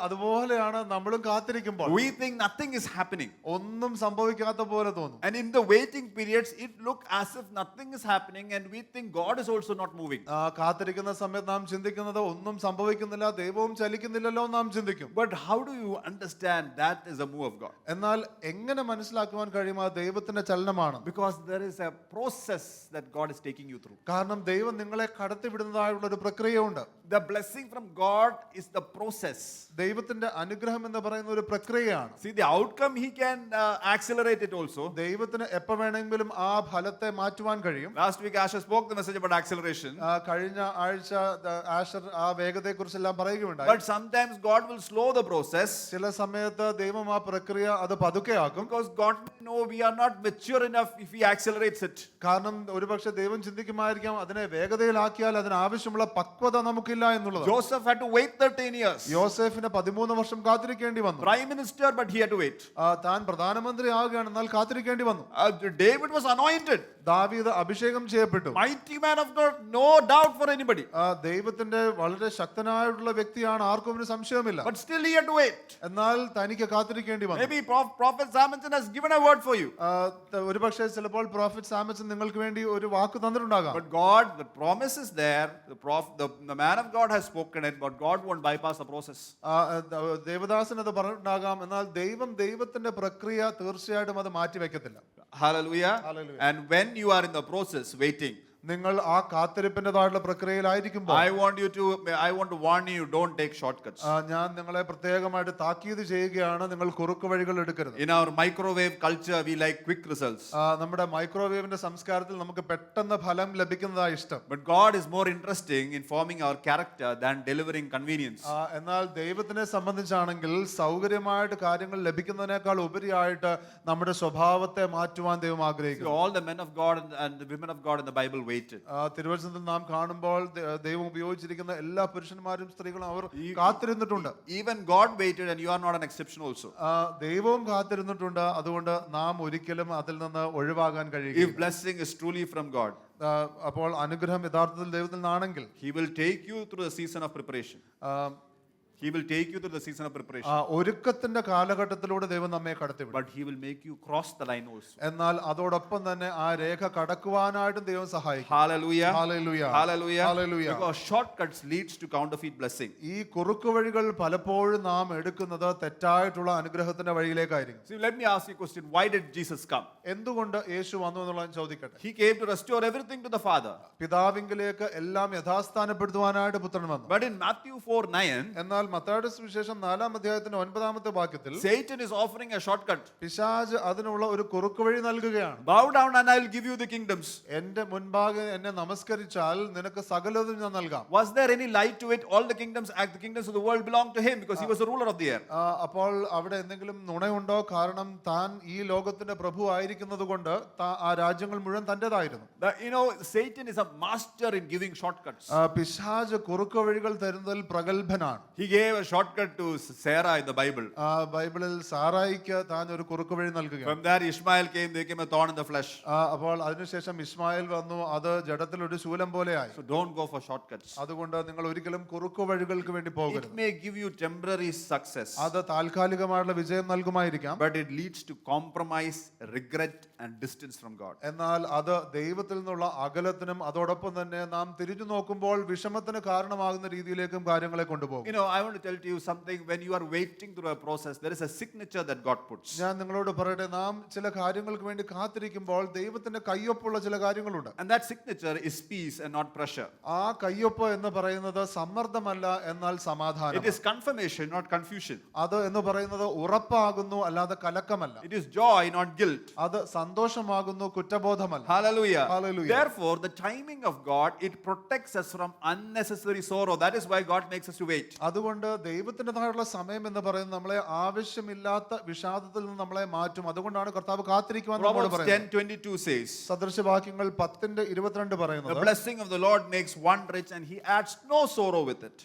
അതുപോലെയാണ് നമ്മളും കാത്തിരിക്കുമ്പോൾ We think nothing is happening. ഒന്നും സംഭവിക്കാത്ത പോലെ തോന്നും. And in the waiting periods, it looks as if nothing is happening and we think God is also not moving. കാത്തിരിക്കുന്ന സമയത്ത് നാം ചിന്തിക്കുന്നത് ഒന്നും സംഭവിക്കുന്നില്ല, ദൈവവും ചലിക്കുന്നില്ലല്ലോ നാം ചിന്തിക്കും. But how do you understand that is a move of God? എന്നാൽ എങ്ങനെ മനസ്സിലാക്കുവാൻ കഴിയും ആ ദൈവത്തിന്റെ ചലനമാണ്? Because there is a process that God is taking you through. കാരണം ദൈവം നിങ്ങളെ കടത്തിവിടുന്നതായുള്ള ഒരു പ്രക്രിയ ഉണ്ട്. The blessing from God is the process. ദൈവത്തിന്റെ അനുഗ്രഹം എന്ന് പറയുന്ന ഒരു പ്രക്രിയയാണ്. See, the outcome he can accelerate it also. ദൈവത്തിന് എപ്പോ വേണമെങ്കിലും ആ ഫലത്തെ മാറ്റുവാൻ കഴിയും. Last week Asher spoke the message about acceleration. കഴിഞ്ഞ ആഴ്ച ആഷർ ആ വേഗതയെക്കുറിച്ചെല്ലാം പറയുകയുണ്ടായി. But sometimes God will slow the process. ചില സമയത്ത് ദൈവം ആ പ്രക്രിയ അത് പതുക്കെ ആക്കും. Because God know we are not mature enough if he accelerates it. കാരണം ഒരുപക്ഷെ ദൈവം ചിന്തിക്കുമായിരിക്കാം അതിനെ വേഗതയിലാക്കിയാൽ അതിന് ആവശ്യമുള്ള പക്വത നമുക്കില്ല എന്നുള്ളത്. Joseph had to wait 13 years. യോസേഫിന് 13 വർഷം കാത്തിരിക്കേണ്ടി വന്നു. Prime minister, but he had to wait. താൻ പ്രധാനമന്ത്രി ആവുകയാണ്, എന്നാൽ കാത്തിരിക്കേണ്ടി വന്നു. David was anointed. ദാവീദ് അഭിഷേകം ചെയ്യപ്പെട്ടു. Mighty man of God, no doubt for anybody. ദൈവത്തിന്റെ വളരെ ശക്തനായിട്ടുള്ള വ്യക്തിയാണ്, ആർക്കും ഒരു സംശയമില്ല. But still he had to wait. എന്നാൽ തനിക്ക് കാത്തിരിക്കേണ്ടി വന്നു. Maybe Prophet Samuel has given a word for you. ഒരുപക്ഷെ ചിലപ്പോൾ പ്രോഫറ്റ് സാമുവൽ നിങ്ങൾക്ക് വേണ്ടി ഒരു വാക്ക് തന്നിട്ടുണ്ടാകാം. But God, the promise is there. The man of God has spoken it, but God won't bypass the process. Devadasan അത് പറഞ്ഞിട്ടുണ്ടാകാം, എന്നാൽ ദൈവത്തിന്റെ പ്രക്രിയ തീർച്ചയായിട്ടും അത് മാറ്റി വെക്കത്തില്ല. Hallelujah. Hallelujah. And when you are in the process waiting, നിങ്ങൾ ആ കാത്തിരിപ്പിന്റേതായിട്ടുള്ള പ്രക്രിയയിലായിരിക്കുമ്പോൾ I want to warn you, don't take shortcuts. ഞാൻ നിങ്ങളെ പ്രത്യേകമായിട്ട് താക്കീത് ചെയ്യുകയാണ്, നിങ്ങൾ കുറുക്ക് വഴികൾ എടുക്കരുത്. In our microwave culture, we like quick results. നമ്മുടെ മൈക്രോവേവിന്റെ സംസ്കാരത്തിൽ നമുക്ക് പെട്ടെന്ന് ഫലം ലഭിക്കുന്നതായി ഇഷ്ടം. But God is more interesting in forming our character than delivering convenience. എന്നാൽ ദൈവത്തിനെ സംബന്ധിച്ചാണെങ്കിൽ സൗകര്യമായിട്ട് കാര്യങ്ങൾ ലഭിക്കുന്നതിനേക്കാൾ ഉപരിയായിട്ട് നമ്മുടെ സ്വഭാവത്തെ മാറ്റുവാൻ ദൈവം ആഗ്രഹിക്കുന്നു. All the men of God and the women of God in the Bible waited. തിരുവചനത്തിൽ നാം കാണുമ്പോൾ ദൈവം ഉപയോഗിച്ചിരിക്കുന്ന എല്ലാ പുരുഷന്മാരും സ്ത്രീകളും അവർ കാത്തിരുന്നിട്ടുണ്ട്. Even God waited, and you are not an exception also. ദൈവവും കാത്തിരുന്നിട്ടുണ്ട്, അതുകൊണ്ട് നാം ഒരിക്കലും അതിൽ നിന്ന് ഒഴിവാകാൻ കഴിയില്ല. If blessing is truly from God, അപ്പോൾ അനുഗ്രഹം യഥാർത്ഥത്തിൽ ദൈവത്തിൽ നിന്നാണെങ്കിൽ He will take you through the season of preparation. He will take you through the season of preparation. ഒരുക്കത്തിന്റെ കാലഘട്ടത്തിലൂടെ ദൈവം നമ്മെ കടത്തിവിടും. But he will make you cross the line also. എന്നാൽ അതോടൊപ്പം തന്നെ ആ രേഖ കടക്കുവാനായിട്ടും ദൈവം സഹായിക്കും. Hallelujah. Hallelujah. Hallelujah. Hallelujah. Because shortcuts leads to counterfeit blessing. ഈ കുറുക്ക് വഴികൾ പലപ്പോഴും നാം എടുക്കുന്നത് തെറ്റായിട്ടുള്ള അനുഗ്രഹത്തിന്റെ വഴിയിലേക്കായിരിക്കും. See, let me ask you a question. Why did Jesus come? എന്തുകൊണ്ട് യേശു വന്നു എന്നുള്ളത് ചോദിക്കട്ടെ. He came to restore everything to the Father. പിതാവിങ്കിലേക്ക് എല്ലാം യഥാസ്ഥാനപ്പെടുത്തുവാനായിട്ട് പുത്രൻ വന്നു. But in Matthew 4:9, എന്നാൽ മത്തായിയുടെ സുവിശേഷം 4-ാം അധ്യായത്തിന്റെ 9-ാമത്തെ വാക്യത്തിൽ Satan is offering a shortcut. പിശാച് അതിനുള്ള ഒരു കുറുക്ക് വഴി നൽകുകയാണ്. Bow down and I will give you the kingdoms. എന്റെ മുൻപാകെ എന്നെ നമസ്കരിച്ചാൽ നിനക്ക് സകലതും ഞാൻ നൽകാം. Was there any light to it? All the kingdoms of the world belong to him because he was the ruler of the air. അപ്പോൾ അവിടെ എന്തെങ്കിലും നുണയുണ്ടോ? കാരണം താൻ ഈ ലോകത്തിന്റെ പ്രഭു ആയിരിക്കുന്നത് കൊണ്ട് ആ രാജ്യങ്ങൾ മുഴുവൻ തന്റേതായിരുന്നു. Satan is a master in giving shortcuts. പിശാച് കുറുക്ക് വഴികൾ തരുന്നതിൽ പ്രഗൽഭനാണ്. He gave a shortcut to Sarah in the Bible. ബൈബിളിൽ സാറായിക്ക് താൻ ഒരു കുറുക്ക് വഴി നൽകുകയാണ്. From there Ishmael came, they came a thorn in the flesh. അപ്പോൾ അതിനുശേഷം ഇസ്മായിൽ വന്നു, അത് ജഡത്തിൽ ഒരു ശൂലം പോലെയായി. So don't go for shortcuts. അതുകൊണ്ട് നിങ്ങൾ ഒരിക്കലും കുറുക്ക് വഴികൾക്ക് വേണ്ടി പോകരുത്. It may give you temporary success. അത് താൽക്കാലികമായിട്ടുള്ള വിജയം നൽകുമായിരിക്കാം. But it leads to compromise, regret and distance from God. എന്നാൽ അത് ദൈവത്തിൽ നിന്നുള്ള അകലത്തിനും അതോടൊപ്പം തന്നെ നാം തിരിഞ്ഞു നോക്കുമ്പോൾ വിഷമത്തിന് കാരണമാകുന്ന രീതിയിലേക്കും കാര്യങ്ങളെ കൊണ്ടുപോകും. I want to tell you something. When you are waiting through a process, there is a signature that God puts. ഞാൻ നിങ്ങളോട് പറയട്ടെ, നാം ചില കാര്യങ്ങൾക്ക് വേണ്ടി കാത്തിരിക്കുമ്പോൾ ദൈവത്തിന്റെ കയ്യൊപ്പുള്ള ചില കാര്യങ്ങളുണ്ട്. And that signature is peace and not pressure. ആ കയ്യൊപ്പ് എന്ന് പറയുന്നത് സമ്മർദ്ദമല്ല, എന്നാൽ സമാധാനം. It is confirmation, not confusion. അത് എന്ന് പറയുന്നത് ഉറപ്പാകുന്നു, അല്ലാതെ കലക്കമല്ല. It is joy, not guilt. അത് സന്തോഷമാകുന്നു, കുറ്റബോധമല്ല. Hallelujah. Hallelujah. Therefore, the timing of God, it protects us from unnecessary sorrow. That is why God makes us to wait. അതുകൊണ്ട് ദൈവത്തിൻ്റെതായുള്ള സമയം എന്ന് പറയുന്നത് നമ്മളെ ആവശ്യമില്ലാത്ത വിഷാദത്തിൽ നിന്ന് നമ്മളെ മാറ്റും. അതുകൊണ്ടാണ് കർത്താവ് കാത്തിരിക്കുവാൻ നമ്മോട് Proverbs പറയുന്നത്. 10:22 says, സദൃശവാക്യങ്ങൾ 10:22 the പറയുന്നത്, blessing of the Lord makes one rich and he adds no sorrow with it.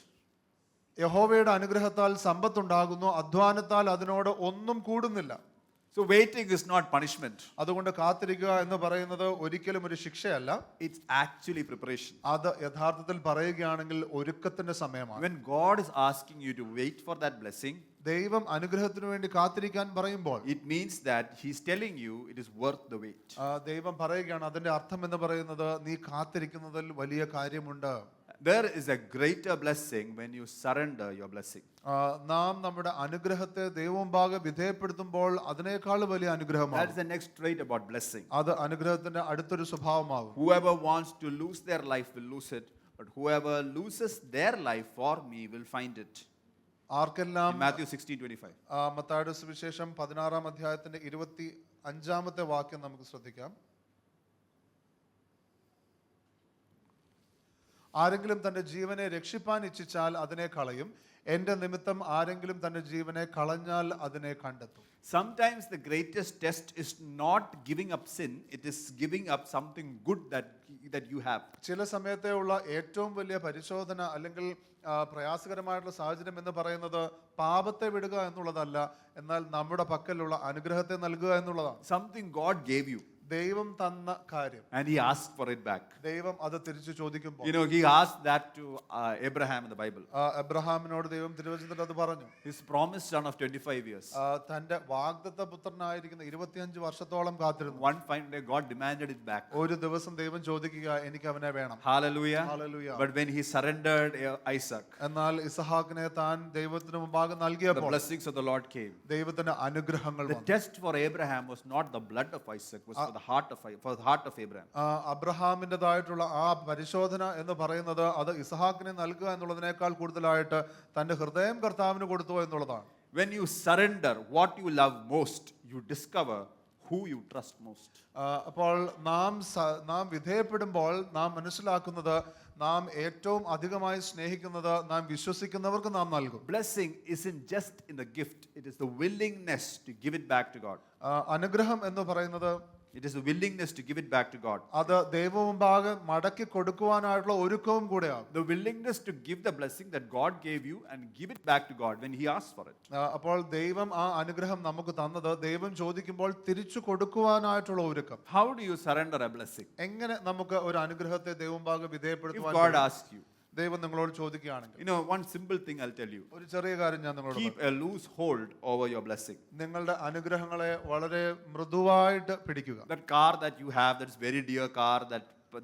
യഹോവയുടെ അനുഗ്രഹത്താൽ സമ്പത്തുണ്ടാകുന്നു, അധ്വാനത്താൽ അതിനോട് ഒന്നും കൂടുന്നില്ല. So waiting is not punishment. അതുകൊണ്ട് കാത്തിരിക്കുക എന്ന് പറയുന്നത് ഒരിക്കലും ഒരു ശിക്ഷയല്ല. It's actually preparation. അത് യഥാർത്ഥത്തിൽ പറയുകയാണെങ്കിൽ ഒരുക്കത്തിന്റെ സമയമാണ്. When God is asking you to wait for that blessing, ദൈവം അനുഗ്രഹത്തിനു വേണ്ടി കാത്തിരിക്കാൻ പറയുമ്പോൾ it means that he's telling you it is worth the wait. ദൈവം പറയുകയാണ്, അതിന്റെ അർത്ഥം എന്ന് പറയുന്നത് നീ കാത്തിരിക്കുന്നതിൽ വലിയ കാര്യമുണ്ട്. There is a greater blessing when you surrender your blessing. നാം നമ്മുടെ അനുഗ്രഹത്തെ ദൈവമുമ്പാകെ വിധേയപ്പെടുത്തുമ്പോൾ അതിനേക്കാൾ വലിയ അനുഗ്രഹമാണ്. That is the next trait about blessing. അത് അനുഗ്രഹത്തിന്റെ അടുത്തൊരു സ്വഭാവമാകും. Whoever wants to lose their life will lose it, but whoever loses their life for me will find it. ആർക്കെല്ലാം In Matthew 16:25. മത്തായിയുടെ സുവിശേഷം 16-ാം അധ്യായത്തിന്റെ 25-ാമത്തെ വാക്യം നമുക്ക് ശ്രദ്ധിക്കാം. ആരെങ്കിലും തന്റെ ജീവനെ രക്ഷിപ്പാൻ ഇച്ഛിച്ചാൽ അതിനെ കളയും, എന്റെ നിമിത്തം ആരെങ്കിലും തന്റെ ജീവനെ കളഞ്ഞാൽ അതിനെ കണ്ടെത്തും. Sometimes the greatest test is not giving up sin, it is giving up something good that you have. ചില സമയത്തെ ഉള്ള ഏറ്റവും വലിയ പരിശോധന അല്ലെങ്കിൽ പ്രയാസകരമായിട്ടുള്ള സാഹചര്യം എന്ന് പറയുന്നത് പാപത്തെ വിടുക എന്നുള്ളതല്ല, എന്നാൽ നമ്മുടെ പക്കലുള്ള അനുഗ്രഹത്തെ നൽകുക എന്നുള്ളതാണ്. Something God gave you ദൈവം തന്ന കാര്യം and he asked for it back. ദൈവം അത് തിരിച്ചു ചോദിക്കുമ്പോൾ, You know, he asked that to Abraham in the Bible. അബ്രഹാമിനോട് ദൈവം തിരുവചനത്തിൽ അത് പറഞ്ഞു. His promised son of 25 years. തന്റെ വാഗ്ദത്ത പുത്രനായിരിക്കുന്ന 25 വർഷത്തോളം കാത്തിരുന്നു. One fine day God demanded it back. ഒരു ദിവസം ദൈവം ചോദിക്കുക, എനിക്ക് അവനെ വേണം. Hallelujah. Hallelujah. But when he surrendered Isaac, എന്നാൽ ഇസഹാക്കിനെ താൻ ദൈവത്തിന് മുമ്പാകെ the നൽകിയപ്പോൾ blessings of the Lord came. ദൈവത്തിന്റെ അനുഗ്രഹങ്ങൾ The വന്നു. test for Abraham was not the blood of Isaac, was for the heart of Abraham. അബ്രഹാമിൻ്റെതായിട്ടുള്ള ആ പരിശോധന എന്ന് പറയുന്നത് അത് ഇസഹാക്കിനെ നൽകുക എന്നുള്ളതിനേക്കാൾ കൂടുതലായിട്ട് തന്റെ ഹൃദയം കർത്താവിന് കൊടുത്തു എന്നുള്ളതാണ്. When you surrender what you love most, you discover who you trust most. അപ്പോൾ നാം വിധേയപ്പെടുമ്പോൾ നാം മനസ്സിലാക്കുന്നത് നാം ഏറ്റവും അധികമായി സ്നേഹിക്കുന്നത് നാം വിശ്വസിക്കുന്നവർക്ക് നാം നൽകും. Blessing isn't just in the gift, it is the willingness to give it back to God. അനുഗ്രഹം എന്ന് പറയുന്നത് It is the willingness to give it back to God. അത് ദൈവമുമ്പാകെ മടക്കി കൊടുക്കുവാനായിട്ടുള്ള ഒരുക്കവും കൂടെയാണ്. The willingness to give the blessing that God gave you and give it back to God when he asks for it. അപ്പോൾ ദൈവം ആ അനുഗ്രഹം നമുക്ക് തന്നത് ദൈവം ചോദിക്കുമ്പോൾ തിരിച്ചു കൊടുക്കുവാനായിട്ടുള്ള ഒരുക്കം. How do you surrender a blessing? എങ്ങനെ നമുക്ക് ഒരു അനുഗ്രഹത്തെ ദൈവമുമ്പാകെ If വിധേയപ്പെടുത്തുവാൻ God asks you, ദൈവം നിങ്ങളോട് ചോദിക്കുകയാണെങ്കിൽ, you know, one simple thing I'll tell you. ഒരു ചെറിയ കാര്യം ഞാൻ നിങ്ങളോട് Keep a loose hold over your blessing. നിങ്ങളുടെ അനുഗ്രഹങ്ങളെ വളരെ മൃദുവായിട്ട് പിടിക്കുക. That car that you have, that is very dear car,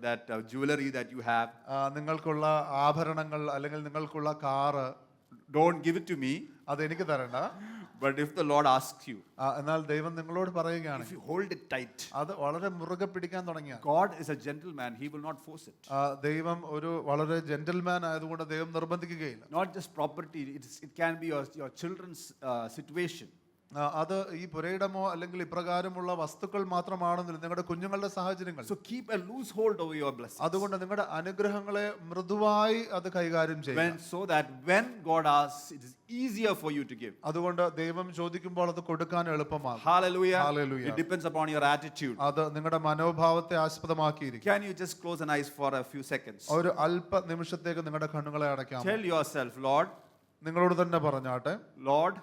that jewelry that you have, നിങ്ങൾക്കുള്ള ആഭരണങ്ങൾ അല്ലെങ്കിൽ നിങ്ങൾക്കുള്ള car don't give it to me. അത് എനിക്ക് തരണ്ട. But if the Lord asks you, എന്നാൽ ദൈവം നിങ്ങളോട് if പറയുകയാണെങ്കിൽ you hold it tight, അത് വളരെ മുറുകെ പിടിക്കാൻ തുടങ്ങിയ God is a gentleman, he will not force it. ദൈവം ഒരു വളരെ ജെന്റിൽമാൻ ആയതുകൊണ്ട് ദൈവം നിർബന്ധിക്കുകയില്ല. Not just property, it can be your children's situation. അത് ഈ പുരയിടമോ അല്ലെങ്കിൽ ഇപ്രകാരമുള്ള വസ്തുക്കൾ മാത്രമാണെന്നില്ല, നിങ്ങളുടെ കുഞ്ഞുങ്ങളുടെ സാഹചര്യങ്ങൾ. So keep a loose hold over your blessings. അതുകൊണ്ട് നിങ്ങളുടെ അനുഗ്രഹങ്ങളെ മൃദുവായി അത് കൈകാര്യം ചെയ്യും. So that when God asks, it is easier for you to give. അതുകൊണ്ട് ദൈവം ചോദിക്കുമ്പോൾ അത് കൊടുക്കാൻ എളുപ്പമാകും. Hallelujah. Hallelujah. It depends upon your attitude. അത് നിങ്ങളുടെ മനോഭാവത്തെ ആസ്പദമാക്കിയിരിക്കും. Can you just close an eyes for a few seconds? ഒരു അല്പ നിമിഷത്തേക്ക് നിങ്ങളുടെ കണ്ണുകളെ അടയ്ക്കാം. Tell yourself, Lord, നിങ്ങളോട് തന്നെ പറഞ്ഞാട്ടെ, Lord,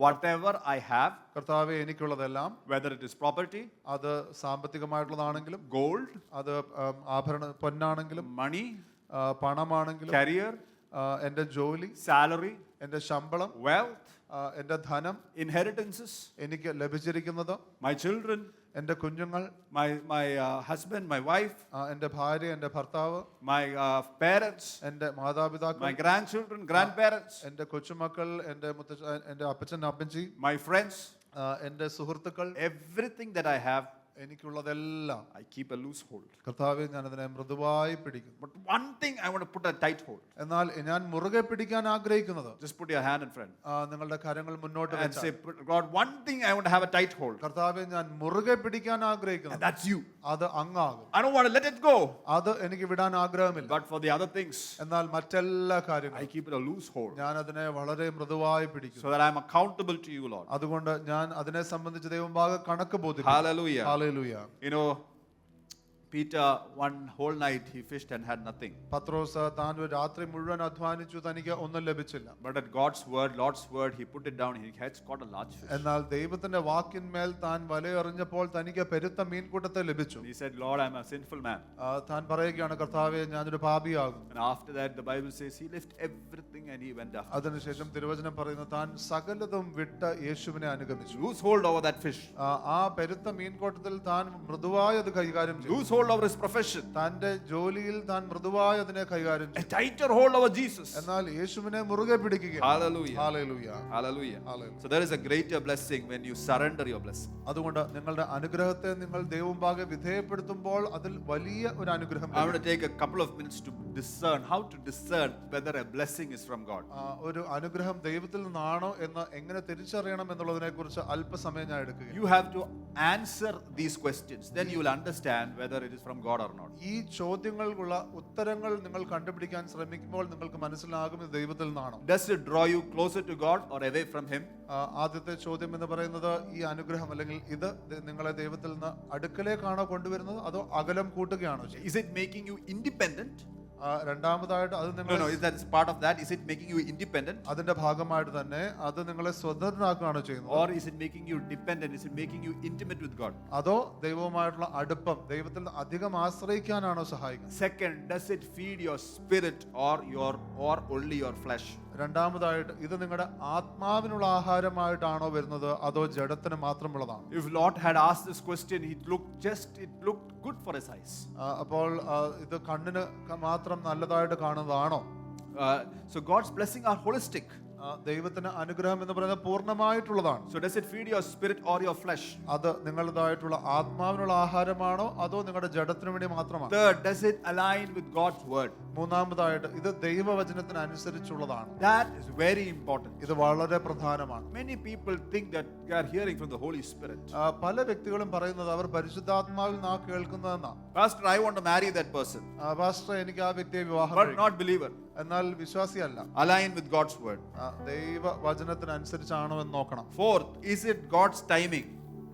whatever I have, കർത്താവേ എനിക്കുള്ളതെല്ലാം, whether it is property, അത് സാമ്പത്തികമായിട്ടുള്ളതാണെങ്കിലും, gold, അത് പൊന്നാണെങ്കിലും, money, പണമാണെങ്കിലും, career, എൻ്റെ ജോലി, salary, എൻ്റെ ശമ്പളം, wealth, എൻ്റെ ധനം, inheritances, എനിക്ക് ലഭിച്ചിരിക്കുന്നത്, my children, എൻ്റെ കുഞ്ഞുങ്ങൾ, my husband, my wife, എൻ്റെ ഭാര്യ, എൻ്റെ ഭർത്താവ്, my parents, എൻ്റെ മാതാപിതാക്കൾ, my grandchildren, grandparents, എൻ്റെ കൊച്ചുമക്കൾ, എൻ്റെ അപ്പച്ചൻ അപ്പച്ചി, my friends, എൻ്റെ സുഹൃത്തുക്കൾ, everything that I have, എനിക്കുള്ളതെല്ലാം I keep a loose hold. കർത്താവേ ഞാൻ അതിനെ മൃദുവായി പിടിക്കും. But one thing I want to put a tight hold. എന്നാൽ ഞാൻ മുറുകെ പിടിക്കാൻ ആഗ്രഹിക്കുന്നത്, Just put your hand in front നിങ്ങളുടെ കരങ്ങൾ മുന്നോട്ട് and വെച്ചാൽ, say, God, one thing I want to have a tight hold. കർത്താവേ ഞാൻ മുറുകെ പിടിക്കാൻ And ആഗ്രഹിക്കുന്നത്, that's you. അത് അങ്ങാകും. I don't want to let it go. അത് എനിക്ക് വിടാൻ ആഗ്രഹമില്ല. But for the other things, എന്നാൽ മറ്റെല്ലാ I കാര്യങ്ങളും keep it a loose hold. ഞാൻ അതിനെ വളരെ മൃദുവായി പിടിക്കും. So that I'm accountable to you, Lord. അതുകൊണ്ട് ഞാൻ അതിനെ സംബന്ധിച്ച് ദൈവമുമ്പാകെ കണക്ക് ബോധിപ്പിക്കും. Hallelujah. Hallelujah. You know, Peter, one whole night he fished and had nothing. പത്രോസ് താൻ ഒരു രാത്രി മുഴുവൻ അധ്വാനിച്ചു, തനിക്ക് ഒന്നും ലഭിച്ചില്ല. But at Lord's word, he put it down. He had caught a large fish. എന്നാൽ ദൈവത്തിന്റെ വാക്കിന്മേൽ താൻ വലയെറിഞ്ഞപ്പോൾ തനിക്ക് പെരുത്ത മീൻകൂട്ടത്തെ ലഭിച്ചു. He said, Lord, I'm a sinful man. താൻ പറയുകയാണ്, കർത്താവേ ഞാനൊരു പാപിയാകും. And after that, the Bible says he left everything and he went after. അതിനുശേഷം തിരുവചനം പറയുന്നു, താൻ സകലതും വിട്ട് യേശുവിനെ അനുഗമിച്ചു. Loose hold over that fish. ആ പെരുത്ത മീൻകൂട്ടത്തിൽ താൻ മൃദുവായി അത് കൈകാര്യം ചെയ്തു. Loose hold hold over his profession, തന്റെ ജോലിയിൽ താൻ മൃദുവായി അതിനെ കൈകാര്യം a ചെയ്യും. tighter hold over Jesus. എന്നാൽ യേശുവിനെ മുറുകെ പിടിക്കുക. Hallelujah. Hallelujah. Hallelujah. Hallelujah. So there is a greater blessing when you surrender your blessing. അതുകൊണ്ട് നിങ്ങളുടെ അനുഗ്രഹത്തെ നിങ്ങൾ ദൈവമുമ്പാകെ വിധേയപ്പെടുത്തുമ്പോൾ അതിൽ വലിയ ഒരു അനുഗ്രഹം I want to take a couple of minutes to discern how to discern whether a blessing is from God. ഒരു അനുഗ്രഹം ദൈവത്തിൽ നിന്നാണോ എന്ന് എങ്ങനെ തിരിച്ചറിയണം എന്നുള്ളതിനെ കുറിച്ച് അല്പസമയം ഞാൻ എടുക്കുക. You have to answer these questions, then you will understand whether it is from God or not. ഈ ചോദ്യങ്ങൾക്കുള്ള ഉത്തരങ്ങൾ നിങ്ങൾ കണ്ടുപിടിക്കാൻ ശ്രമിക്കുമ്പോൾ നിങ്ങൾക്ക് മനസ്സിലാകും ഇത് ദൈവത്തിൽ നിന്നാണോ. Does it draw you closer to God or away from Him? ആദ്യത്തെ ചോദ്യം എന്ന് പറയുന്നത് ഈ അനുഗ്രഹം അല്ലെങ്കിൽ ഇത് നിങ്ങളെ ദൈവത്തിൽ നിന്ന് അടുക്കലേക്കാണോ കൊണ്ടുവരുന്നത് അതോ അകലം കൂട്ടുകയാണോ ചെയ്യുന്നത്? Is it making you independent? രണ്ടാമതായിട്ട് അത് നിങ്ങൾ No, is that part of that? Is it making you independent? അതിന്റെ ഭാഗമായിട്ട് തന്നെ അത് നിങ്ങളെ സ്വതന്ത്രനാക്കുകയാണോ ചെയ്യുന്നത്? Or is it making you dependent? Is it making you intimate with God? അതോ ദൈവവുമായിട്ടുള്ള അടുപ്പം ദൈവത്തിൽ അധികം ആശ്രയിക്കാനാണോ സഹായിക്കുന്നത്? Second, does it feed your spirit or only your flesh? രണ്ടാമതായിട്ട് ഇത് നിങ്ങളുടെ ആത്മാവിനുള്ള ആഹാരമായിട്ടാണോ വരുന്നത് അതോ ജഡത്തിന് മാത്രമുള്ളതാണോ? If Lord had asked this question, it looked good for his eyes. അപ്പോൾ ഇത് കണ്ണിന് മാത്രം നല്ലതായിട്ട് കാണുന്നതാണോ? So God's blessing are holistic. ദൈവത്തിന് അനുഗ്രഹം എന്ന് പറയുന്നത് പൂർണ്ണമായിട്ടുള്ളതാണ്. So does it feed your spirit or your flesh? അത് നിങ്ങളുടേതായിട്ടുള്ള ആത്മാവിനുള്ള ആഹാരമാണോ അതോ നിങ്ങളുടെ ജഡത്തിന് വേണ്ടി മാത്രമാണോ? Third, does it align with God's word? മൂന്നാമതായിട്ട് ഇത് ദൈവവചനത്തിന് അനുസരിച്ചുള്ളതാണ്. That is very important. ഇത് വളരെ പ്രധാനമാണ്. Many people think that they are hearing from the Holy Spirit. പല വ്യക്തികളും പറയുന്നത് അവർ പരിശുദ്ധാത്മാവിൽ നിന്നാണ് കേൾക്കുന്നതെന്നാണ്. Pastor, I want to marry that person. Pastor എനിക്ക് ആ വ്യക്തിയെ വിവാഹം But കഴിക്കണം. not believer. എന്നാൽ വിശ്വാസിയല്ല. Align with God's word. ദൈവവചനത്തിനനുസരിച്ചാണോ എന്ന് നോക്കണം. Fourth, is it God's timing?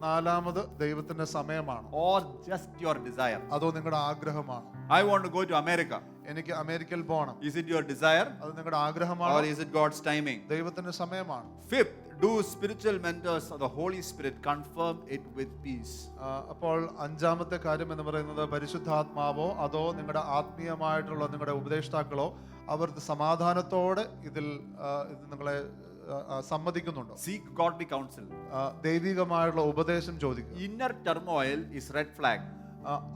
നാലാമത് ദൈവത്തിന്റെ സമയമാണ് Or just your desire? അതോ നിങ്ങളുടെ ആഗ്രഹമാണ്? I want to go to America. എനിക്ക് അമേരിക്കയിൽ പോകണം. Is it your desire? അത് നിങ്ങളുടെ ആഗ്രഹമാണ് Or is it God's timing? ദൈവത്തിന്റെ സമയമാണ്. Fifth, do spiritual mentors of the Holy Spirit confirm it with peace? അപ്പോൾ അഞ്ചാമത്തെ കാര്യം എന്ന് പറയുന്നത് പരിശുദ്ധാത്മാവോ അതോ നിങ്ങളുടെ ആത്മീയമായിട്ടുള്ള നിങ്ങളുടെ ഉപദേഷ്ടാക്കളോ അവർ സമാധാനത്തോടെ ഇതിൽ നിങ്ങളെ സമ്മതിക്കുന്നുണ്ടോ? Seek godly counsel. ദൈവികമായുള്ള ഉപദേശം ചോദിക്കുക. Inner turmoil is red flag.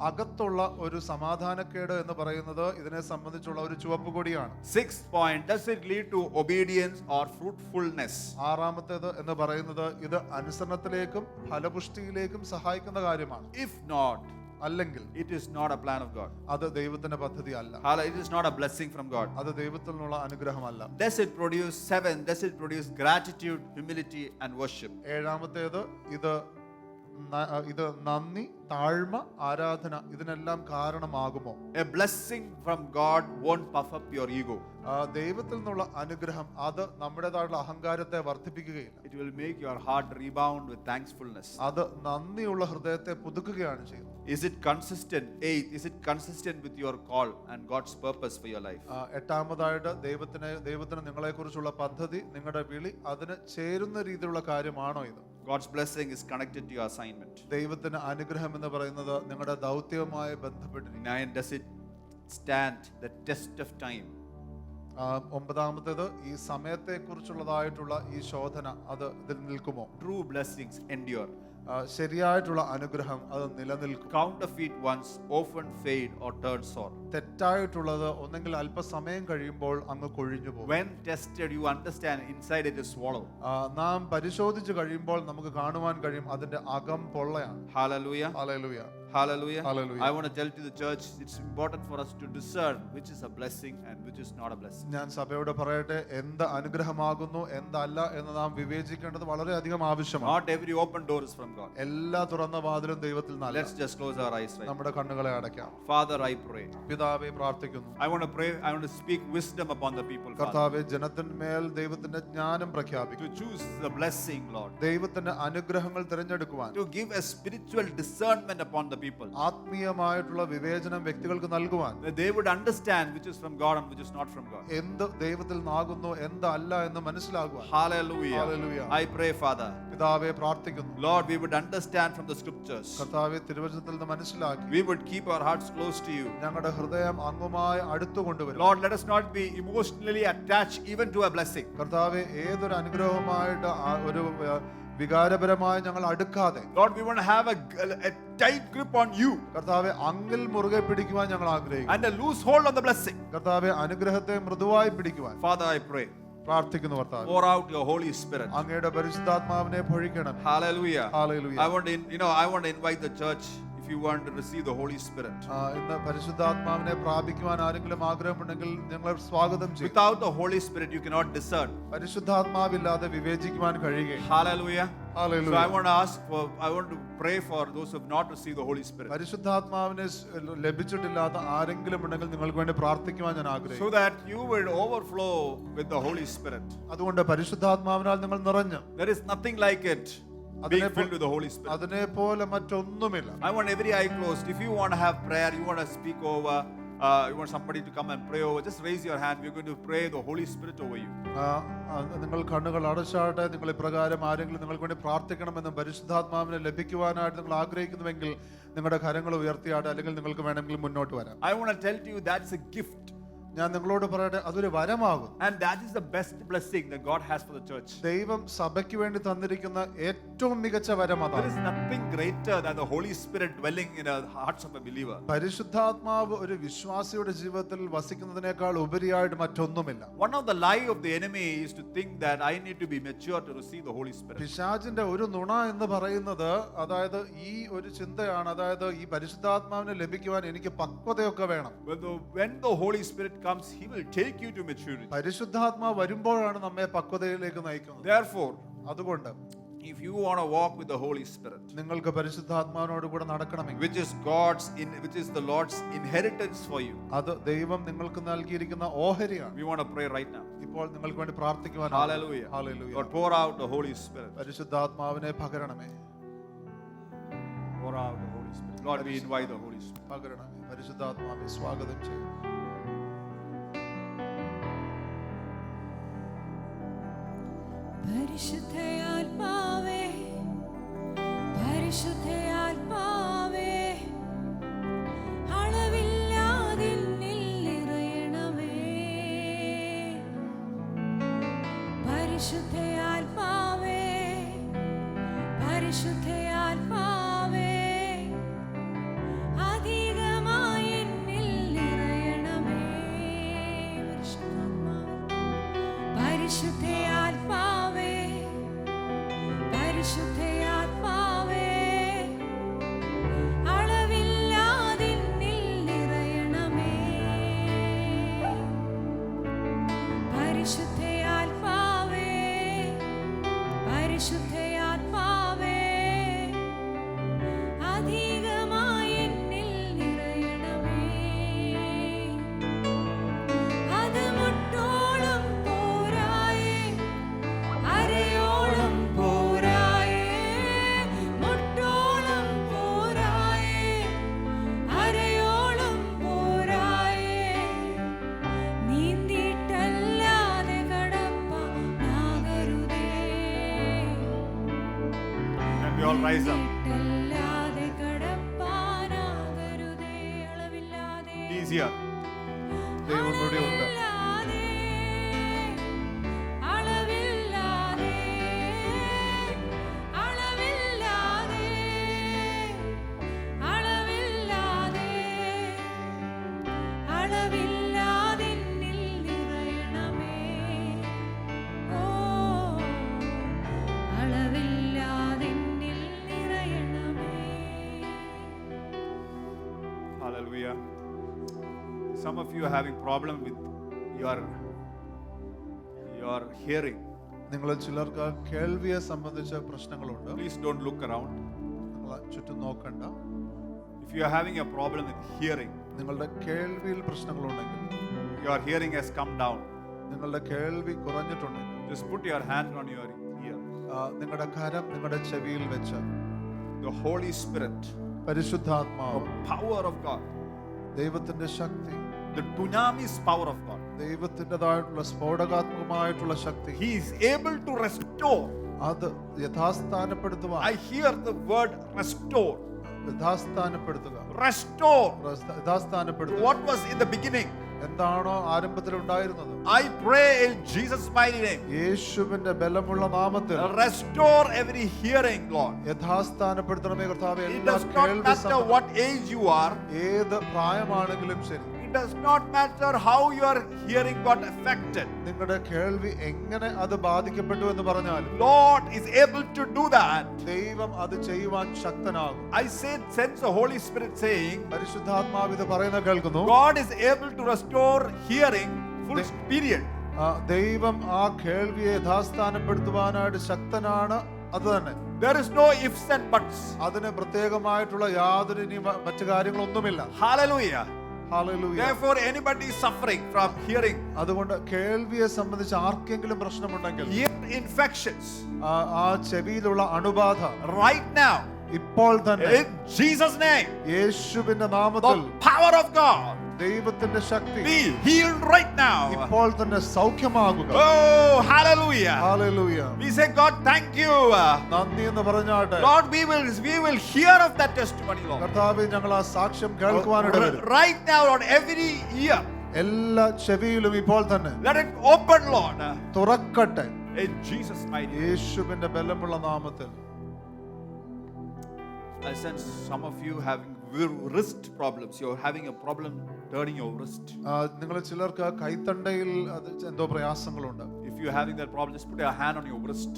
അകത്തുള്ള ഒരു സമാധാനക്കേട് എന്ന് പറയുന്നത് ഇതിനെ സംബന്ധിച്ചുള്ള ഒരു ചുവപ്പ് കൊടിയാണ്. Sixth point, does it lead to obedience or fruitfulness? ആറാമത്തേത് എന്ന് പറയുന്നത് ഇത് അനുസരണത്തിലേക്കും ഫലപുഷ്ടിയിലേക്കും സഹായിക്കുന്ന കാര്യമാണ്. If not, അല്ലെങ്കിൽ it is not a plan of God. അത് ദൈവത്തിന്റെ പദ്ധതി അല്ല. It is not a blessing from God. അത് ദൈവത്തിൽ നിന്നുള്ള അനുഗ്രഹമല്ല. Does it produce gratitude, humility and worship? ഏഴാമത്തേത് ഇത് നന്ദി, താഴ്മ, ആരാധന ഇതിനെല്ലാം കാരണമാകുമോ? A blessing from God won't puff up your ego. ദൈവത്തിൽ നിന്നുള്ള അനുഗ്രഹം അത് നമ്മുടേതായിട്ടുള്ള അഹങ്കാരത്തെ വർദ്ധിപ്പിക്കുകയില്ല. It will make your heart rebound with thankfulness. അത് നന്ദിയുള്ള ഹൃദയത്തെ പുതുക്കുകയാണ് ചെയ്യുന്നത്. Is it consistent? Eighth, is it consistent with your call and God's purpose for your life? എട്ടാമതായിട്ട് ദൈവത്തിന് നിങ്ങളെക്കുറിച്ചുള്ള പദ്ധതി, നിങ്ങളുടെ വിളി അതിന് ചേരുന്ന രീതിയിലുള്ള കാര്യമാണോ ഇത്? God's blessing is connected to your assignment. ദൈവത്തിന്റെ അനുഗ്രഹം എന്ന് പറയുന്നത് നിങ്ങളുടെ ദൗത്യവുമായി ബന്ധപ്പെട്ടിരിക്കുന്നു. 9, does it stand the test of time? ഒമ്പതാമത്തേത് ഈ സമയത്തെക്കുറിച്ചുള്ളതായിട്ടുള്ള ഈ ശോധന അത് ഇതിൽ നിൽക്കുമോ? True blessings endure. ശരിയായിട്ടുള്ള അനുഗ്രഹം അത് നിലനിൽക്കും. Counterfeit ones often fade or turn sour. തെറ്റായിട്ടുള്ളത് ഒന്നെങ്കിൽ അല്പസമയം കഴിയുമ്പോൾ അങ്ങ് കൊഴിഞ്ഞു പോകും. When tested, you understand inside it is swallow. നാം പരിശോധിച്ച് കഴിയുമ്പോൾ നമുക്ക് കാണുവാൻ കഴിയും അതിന്റെ അകം പൊള്ളയാണ്. Hallelujah. Hallelujah. Hallelujah. Hallelujah. I want to tell to the church, it's important for us to discern which is a blessing and which is not a blessing. ഞാൻ സഭയോട് പറയട്ടെ, എന്ത് അനുഗ്രഹമാകുന്നു എന്തല്ല എന്ന് നാം വിവേചിക്കേണ്ടത് വളരെയധികം ആവശ്യമാണ്. Not every open door is from God. എല്ലാ തുറന്ന വാതിലും ദൈവത്തിൽ നിന്നല്ല. Let's just close our eyes right. നമ്മുടെ കണ്ണുകളെ അടയ്ക്കാം. Father, I pray. പിതാവേ, പ്രാർത്ഥിക്കുന്നു. I want to pray. I want to speak wisdom upon the people. കർത്താവേ, ജനത്തിന്മേൽ ദൈവത്തിന്റെ ജ്ഞാനം പ്രഖ്യാപിക്കും. To choose the blessing, Lord. ദൈവത്തിന്റെ അനുഗ്രഹങ്ങൾ തിരഞ്ഞെടുക്കുവാൻ. To give a spiritual discernment upon the people. ആത്മീയമായിട്ടുള്ള വിവേചനം വ്യക്തികൾക്ക് നൽകുവാൻ. That they would understand which is from God and which is not from God. എന്ത് ദൈവത്തിൽ നിന്നാകുന്നു എന്തല്ല എന്ന് മനസ്സിലാകുവാൻ. Hallelujah. Hallelujah. I pray, Father. പിതാവേ, പ്രാർത്ഥിക്കുന്നു. Lord, we would understand from the scriptures. കർത്താവേ, തിരുവചനത്തിൽ നിന്ന് മനസ്സിലാക്കി We would keep our hearts close to you. ഞങ്ങളുടെ ഹൃദയം അങ്ങുമായി അടുത്തു കൊണ്ടുവരും. Lord, let us not be emotionally attached even to a blessing. കർത്താവേ, ഏതൊരു അനുഗ്രഹവുമായിട്ട് ഒരു വികാരപരമായി ഞങ്ങൾ അടുക്കാതെ Lord, we want to have a tight grip on you കർത്താവെ അങ്ങിൽ മുറുകെ പിടിക്കുവാൻ ഞങ്ങൾ ആഗ്രഹിക്കുന്നു. and a loose hold on the blessing. കർത്താവെ അനുഗ്രഹത്തെ മൃദുവായി പിടിക്കുവാൻ Father, I pray, പ്രാർത്ഥിക്കുന്നു. കർത്താവെ pour out your Holy Spirit. അങ്ങയുടെ പരിശുദ്ധാത്മാവിനെ പൊഴിക്കണം. Hallelujah. Hallelujah. I want to invite the church, if you want to receive the Holy Spirit. ഇന്ന് പരിശുദ്ധാത്മാവിനെ പ്രാപിക്കുവാൻ ആരെങ്കിലും ആഗ്രഹമുണ്ടെങ്കിൽ ഞങ്ങളെ സ്വാഗതം ചെയ്യും. Without the Holy Spirit, you cannot discern. പരിശുദ്ധാത്മാവില്ലാതെ വിവേചിക്കുവാൻ കഴിയുകയില്ല. Hallelujah. Hallelujah. So I want to pray for those who have not received the Holy Spirit, പരിശുദ്ധാത്മാവിനെ ലഭിച്ചിട്ടില്ലാത്ത ആരെങ്കിലും ഉണ്ടെങ്കിൽ നിങ്ങൾക്ക് വേണ്ടി പ്രാർത്ഥിക്കുവാൻ ഞാൻ so ആഗ്രഹിക്കുന്നു. that you will overflow with the Holy Spirit. അതുകൊണ്ട് പരിശുദ്ധാത്മാവിനാൽ നിങ്ങൾ നിറഞ്ഞ് There is nothing like it, being filled with the Holy Spirit. അതിനെ പോലെ മറ്റൊന്നുമില്ല. I want every eye closed. If you want to have prayer, you want to speak over, you want somebody to come and pray over, just raise your hand. We're going to pray the Holy Spirit over you. നിങ്ങൾ കണ്ണുകൾ അടച്ചാട്ടെ. നിങ്ങൾ ഇപ്രകാരം ആരെങ്കിലും നിങ്ങൾക്ക് വേണ്ടി പ്രാർത്ഥിക്കണമെന്നും പരിശുദ്ധാത്മാവിനെ ലഭിക്കുവാനായിട്ട് നിങ്ങൾ ആഗ്രഹിക്കുന്നുവെങ്കിൽ നിങ്ങളുടെ കരങ്ങൾ ഉയർത്തിയാട്ടെ, അല്ലെങ്കിൽ നിങ്ങൾക്ക് വേണമെങ്കിൽ മുന്നോട്ട് വരാം. I want to tell you that's a gift. ഞാൻ നിങ്ങളോട് പറയട്ടെ, അതൊരു വരമാകും. And that is the best blessing that God has for the church. ദൈവം സഭയ്ക്ക് വേണ്ടി തന്നിരിക്കുന്ന ഏറ്റവും മികച്ച വരം There അതാണ്. is nothing greater than the Holy Spirit dwelling in the hearts of a believer. പരിശുദ്ധാത്മാവ് ഒരു വിശ്വാസിയുടെ ജീവിതത്തിൽ വസിക്കുന്നതിനേക്കാൾ ഉപരിയായിട്ട് മറ്റൊന്നുമില്ല. One of the lie of the enemy is to think that I need to be mature to receive the Holy Spirit. പിശാചിന്റെ ഒരു നുണ എന്ന് പറയുന്നത്, അതായത് ഈ ഒരു ചിന്തയാണ്, അതായത് ഈ പരിശുദ്ധാത്മാവിനെ ലഭിക്കുവാൻ എനിക്ക് പക്വതയൊക്കെ വേണം. When the Holy Spirit comes, he will take you to maturity. പരിശുദ്ധാത്മാവ് വരുമ്പോഴാണ് നമ്മെ പക്വതയിലേക്ക് നയിക്കുന്നത്. Therefore, അതുകൊണ്ട് if you want to walk with the Holy Spirit, നിങ്ങൾക്ക് പരിശുദ്ധാത്മാവിനോട് കൂടെ നടക്കണമെങ്കിൽ, which is the Lord's inheritance for you, അത് ദൈവം നിങ്ങൾക്ക് നൽകിയിരിക്കുന്ന ഓഹരിയാണ്. we want to pray right now. ഇപ്പോൾ നിങ്ങൾക്ക് വേണ്ടി പ്രാർത്ഥിക്കുവാൻ. Hallelujah. Hallelujah. Lord, pour out the Holy Spirit. പരിശുദ്ധാത്മാവിനെ പകരണമേ. Pour out the Holy Spirit. Lord, we invite the Holy Spirit. പകരണമേ. പരിശുദ്ധാത്മാവിനെ സ്വാഗതം ചെയ്യുന്നു. പരിശുദ്ധയാത്മാവേ, പരിശുദ്ധയാത്മാവേ, അളവില്ലാതെന്നിൽ നിറയണമേ. പരിശുദ്ധയാത്മാവേ, പരിശുദ്ധയാത്മാവേ, അധികമായി എന്നിൽ നിറയണമേ. പരിശുദ്ധയാത്മാവേ, പരിശുദ്ധയാത്മാവേ, അളവില്ലാതെന്നിൽ നിറയണമേ. പരിശുദ്ധയാത്മാവേ, പരിശുദ്ധയാത്മാവേ, അധികമായി എന്നിൽ നിറയണമേ. അത് മുട്ടോളം പോരായേ, അരയോളം പോരായേ, മുട്ടോളം പോരായേ, അരയോളം പോരായേ. നീന്തിയിട്ടല്ലാതെ കടപ്പാനാകരുതേ. And we all rise up. നീന്തിയിട്ടല്ലാതെ കടപ്പാനാകരുതേ. അളവില്ലാതെ, He's here. ദൈവം കൂടി ഉണ്ട്. അളവില്ലാതെ, അളവില്ലാതെ, അളവില്ലാതെ, അളവില്ലാതെ എന്നിൽ നിറയണമേ. ഓ, അളവില്ലാതെ എന്നിൽ നിറയണമേ. Hallelujah. Some of you are having problem with your hearing. നിങ്ങളിൽ ചിലർക്ക് കേൾവിയെ സംബന്ധിച്ച പ്രശ്നങ്ങളുണ്ട്. Please don't look around. നിങ്ങൾ ചുറ്റും നോക്കണ്ട. If you are having a problem with hearing, നിങ്ങളുടെ കേൾവിയിൽ പ്രശ്നങ്ങളുണ്ടെങ്കിൽ, your hearing has come down, നിങ്ങളുടെ കേൾവി കുറഞ്ഞിട്ടുണ്ടെങ്കിൽ, just put your hand on your ear. നിങ്ങളുടെ കരം നിങ്ങളുടെ ചെവിയിൽ വെച്ച് The Holy Spirit, പരിശുദ്ധാത്മാവ്, the power of God, ദൈവത്തിന്റെ ശക്തി, the dunamis power of God, ദൈവത്തിൻ്റെതായിട്ടുള്ള സ്ഫോടകാത്മകമായിട്ടുള്ള Shakti, He is able to restore. അത് യഥാസ്ഥാനപ്പെടുത്തുവാൻ. I hear the word restore. യഥാസ്ഥാനപ്പെടുത്തുക. Restore യഥാസ്ഥാനപ്പെടുത്തുക. what was in the beginning. എന്താണോ ആരംഭത്തിൽ ഉണ്ടായിരുന്നത്, I pray in Jesus' mighty name, യേശുവിന്റെ ബലമുള്ള നാമത്തിൽ restore every hearing, Lord. യഥാസ്ഥാനപ്പെടുത്തണമേ കർത്താവേ. It എല്ലാ does not കേൾവി matter what age you are. ഏത് പ്രായമാണെങ്കിലും ശരി, It does not matter how your hearing got affected. നിങ്ങളുടെ കേൾവി എങ്ങനെ അത് ബാധിക്കപ്പെട്ടു എന്ന് പറഞ്ഞാലും Lord is able to do that. ദൈവം അത് ചെയ്യുവാൻ ശക്തനാകും. I sense the Holy Spirit saying, പരിശുദ്ധാത്മാവ് ഇത് പറയുന്ന കേൾക്കുന്നു. God is able to restore hearing full period. ദൈവം ആ കേൾവിയെ യഥാസ്ഥാനപ്പെടുത്തുവാനായിട്ട് ശക്തനാണ്. അത് തന്നെ, There is no ifs and buts. അതിന് പ്രത്യേകമായിട്ടുള്ള യാതൊരു ഇനി മറ്റു കാര്യങ്ങളൊന്നുമില്ല. Hallelujah. Hallelujah. Therefore, anybody suffering from hearing, അതുകൊണ്ട് കേൾവിയെ സംബന്ധിച്ച് ആർക്കെങ്കിലും പ്രശ്നമുണ്ടെങ്കിൽ, ear infections, ആ ചെവിയിലുള്ള അണുബാധ right now, ഇപ്പോൾ തന്നെ in Jesus' name, യേശുവിന്റെ നാമത്തിൽ the power of God, ദൈവത്തിന്റെ ശക്തി be healed right now. ഇപ്പോൾ തന്നെ സൗഖ്യമാകുക. Oh, hallelujah. Hallelujah. We say, God, thank you. നന്ദി എന്ന് പറഞ്ഞാട്ടെ. Lord, we will hear of that testimony, Lord. കർത്താവേ, ഞങ്ങൾ ആ സാക്ഷ്യം കേൾക്കുവാനിടവരും. Right now, Lord, every ear, എല്ലാ ചെവിയിലും ഇപ്പോൾ തന്നെ let it open, Lord. തുറക്കട്ടെ In Jesus' mighty name. യേശുവിന്റെ ബലമുള്ള നാമത്തിൽ. I sense some of you having wrist problems. You're having a problem turning your wrist. നിങ്ങൾ ചിലർക്ക് കൈത്തണ്ടയിൽ അത് എന്തോ പ്രയാസങ്ങളുണ്ട്. If you're having that problem, just put your hand on your wrist.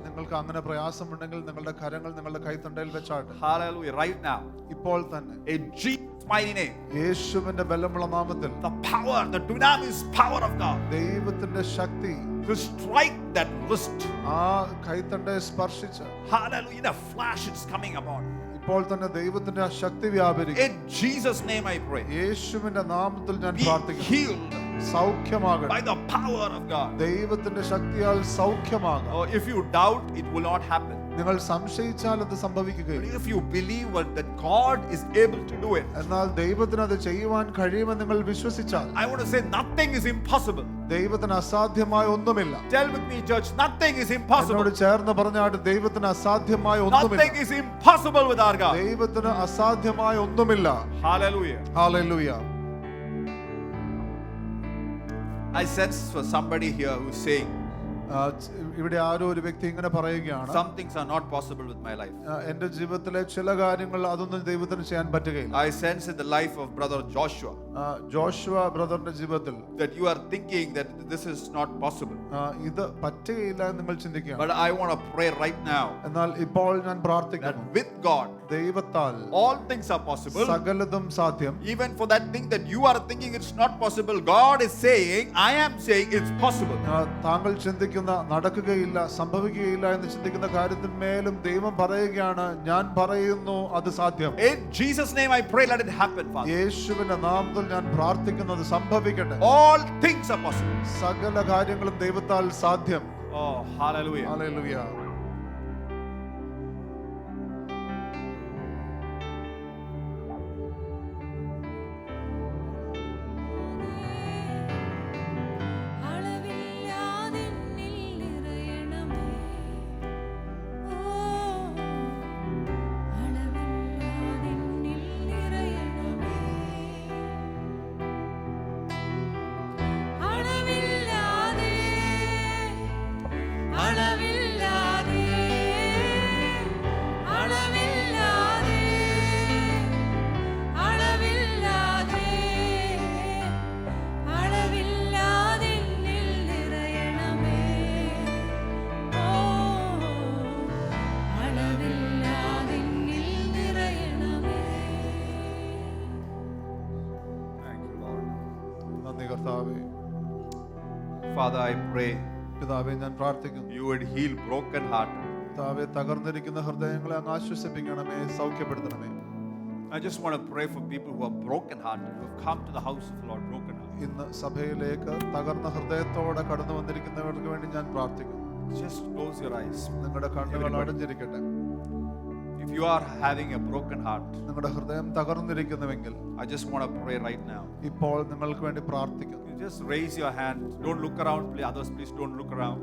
നിങ്ങൾക്ക് അങ്ങനെ പ്രയാസമുണ്ടെങ്കിൽ നിങ്ങളുടെ കരങ്ങൾ നിങ്ങളുടെ കൈത്തണ്ടയിൽ വെച്ചാട്ടെ. Hallelujah. Right now. ഇപ്പോൾ തന്നെ In Jesus' mighty name. യേശുവിന്റെ ബലമുള്ള നാമത്തിൽ The power, the dunamis power of God ദൈവത്തിന്റെ ശക്തി to strike that wrist. ആ കൈത്തണ്ടയെ സ്പർശിച്ച് Hallelujah. In a flash, it's coming upon. ഇപ്പോൾ തന്നെ ദൈവത്തിന്റെ ആ ശക്തി വ്യാപരിക്കും. In Jesus' name I pray. യേശുവിന്റെ നാമത്തിൽ ഞാൻ Be പ്രാർത്ഥിക്കുന്നു. healed സൗഖ്യമാകട്ടെ. by the power of God. ദൈവത്തിന്റെ ശക്തിയാൽ സൗഖ്യമാകാം. Oh, if you doubt, it will not happen. നിങ്ങൾ സംശയിച്ചാൽ അത് But സംഭവിക്കുകയില്ല. if you believe that God is able to do it, എന്നാൽ ദൈവത്തിന് അത് ചെയ്യുവാൻ കഴിയുമെന്ന് നിങ്ങൾ വിശ്വസിച്ചാൽ, I want to say nothing is impossible. ദൈവത്തിന് അസാധ്യമായ ഒന്നുമില്ല. Tell with me, church, nothing is impossible. എന്നോട് ചേർന്ന് പറഞ്ഞാട്ട് ദൈവത്തിന് അസാധ്യമായ ഒന്നുമില്ല. Nothing is impossible with our God. ദൈവത്തിന് അസാധ്യമായ ഒന്നുമില്ല. Hallelujah. Hallelujah. I sense for somebody here who's saying, ഇവിടെ ആരോ ഒരു വ്യക്തി ഇങ്ങനെ പറയുകയാണ്, some things are not possible with my life. എന്റെ ജീവിതത്തിലെ ചില കാര്യങ്ങൾ അതൊന്നും ദൈവത്തിന് ചെയ്യാൻ പറ്റുകയില്ല. I sense in the life of brother Joshua Joshua ബ്രദറിന്റെ ജീവിതത്തിൽ that you are thinking that this is not possible. ഇത് പറ്റുകയില്ല എന്ന് നിങ്ങൾ ചിന്തിക്കുകയാണ്. But I want to pray right now എന്നാൽ ഇപ്പോൾ ഞാൻ that പ്രാർത്ഥിക്കുന്നു, with God ദൈവത്താൽ all things are possible. സകലതും സാധ്യം. Even for that thing that you are thinking it's not possible, God is saying, I am saying it's possible. താങ്കൾ ചിന്തിക്കുന്ന നടക്കുകയില്ല, സംഭവിക്കുകയില്ല എന്ന് ചിന്തിക്കുന്ന കാര്യത്തിന്മേലും ദൈവം പറയുകയാണ്, ഞാൻ പറയുന്നു അത് സാധ്യം. In Jesus' name I pray, let it happen, Father. യേശുവിന്റെ നാമത്തിൽ ഞാൻ പ്രാർത്ഥിക്കുന്നത് സംഭവിക്കട്ടെ. All things are possible. സകല കാര്യങ്ങളും ദൈവത്താൽ സാധ്യം. Oh, hallelujah. Hallelujah. Father, I pray പിതാവേ, ഞാൻ പ്രാർത്ഥിക്കുന്നു, you would heal broken heart. പിതാവേ, തകർന്നിരിക്കുന്ന ഹൃദയങ്ങളെ അങ്ങ് ആശ്വസിപ്പിക്കണമേ, സൗഖ്യപ്പെടുത്തണമേ. I just want to pray for people who are broken hearted, who have come to the house of the Lord broken hearted. ഇന്ന് സഭയിലേക്ക് തകർന്ന ഹൃദയത്തോടെ കടന്നു വന്നിരിക്കുന്നവർക്ക് വേണ്ടി ഞാൻ പ്രാർത്ഥിക്കുന്നു. Just close your eyes. നിങ്ങളുടെ കണ്ണുകൾ അടഞ്ഞിരിക്കട്ടെ. If you are having a broken heart, നിങ്ങളുടെ ഹൃദയം തകർന്നിരിക്കുന്നുവെങ്കിൽ I just want to pray right now. ഇപ്പോൾ നിങ്ങൾക്ക് വേണ്ടി പ്രാർത്ഥിക്കുന്നു. You just raise your hand. Don't look around. Please, others, please don't look around.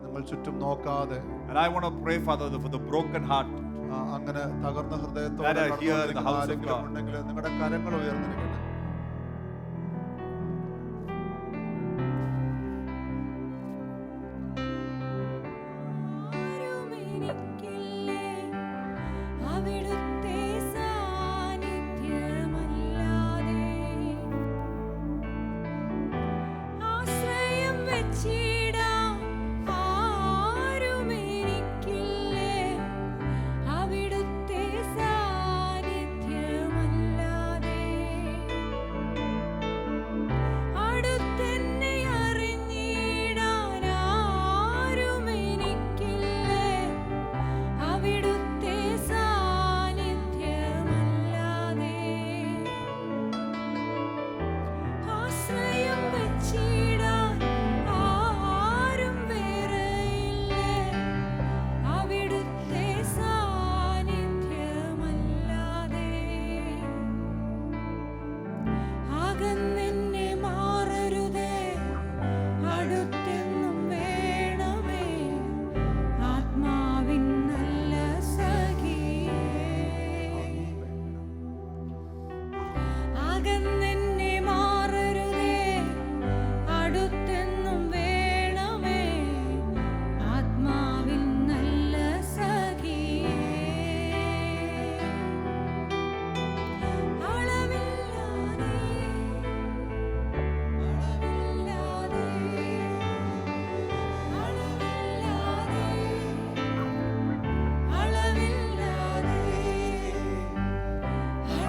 നിങ്ങൾ ചുറ്റും നോക്കാതെ, And I want to pray, Father, for the broken heart. അങ്ങനെ തകർന്ന ഹൃദയത്തോടെ That are കടന്നു here in the വന്നിരിക്കുന്ന house of ആരെങ്കിലും God. ഉണ്ടെങ്കിൽ നിങ്ങളുടെ കരങ്ങൾ ഉയർന്നിരിക്കട്ടെ.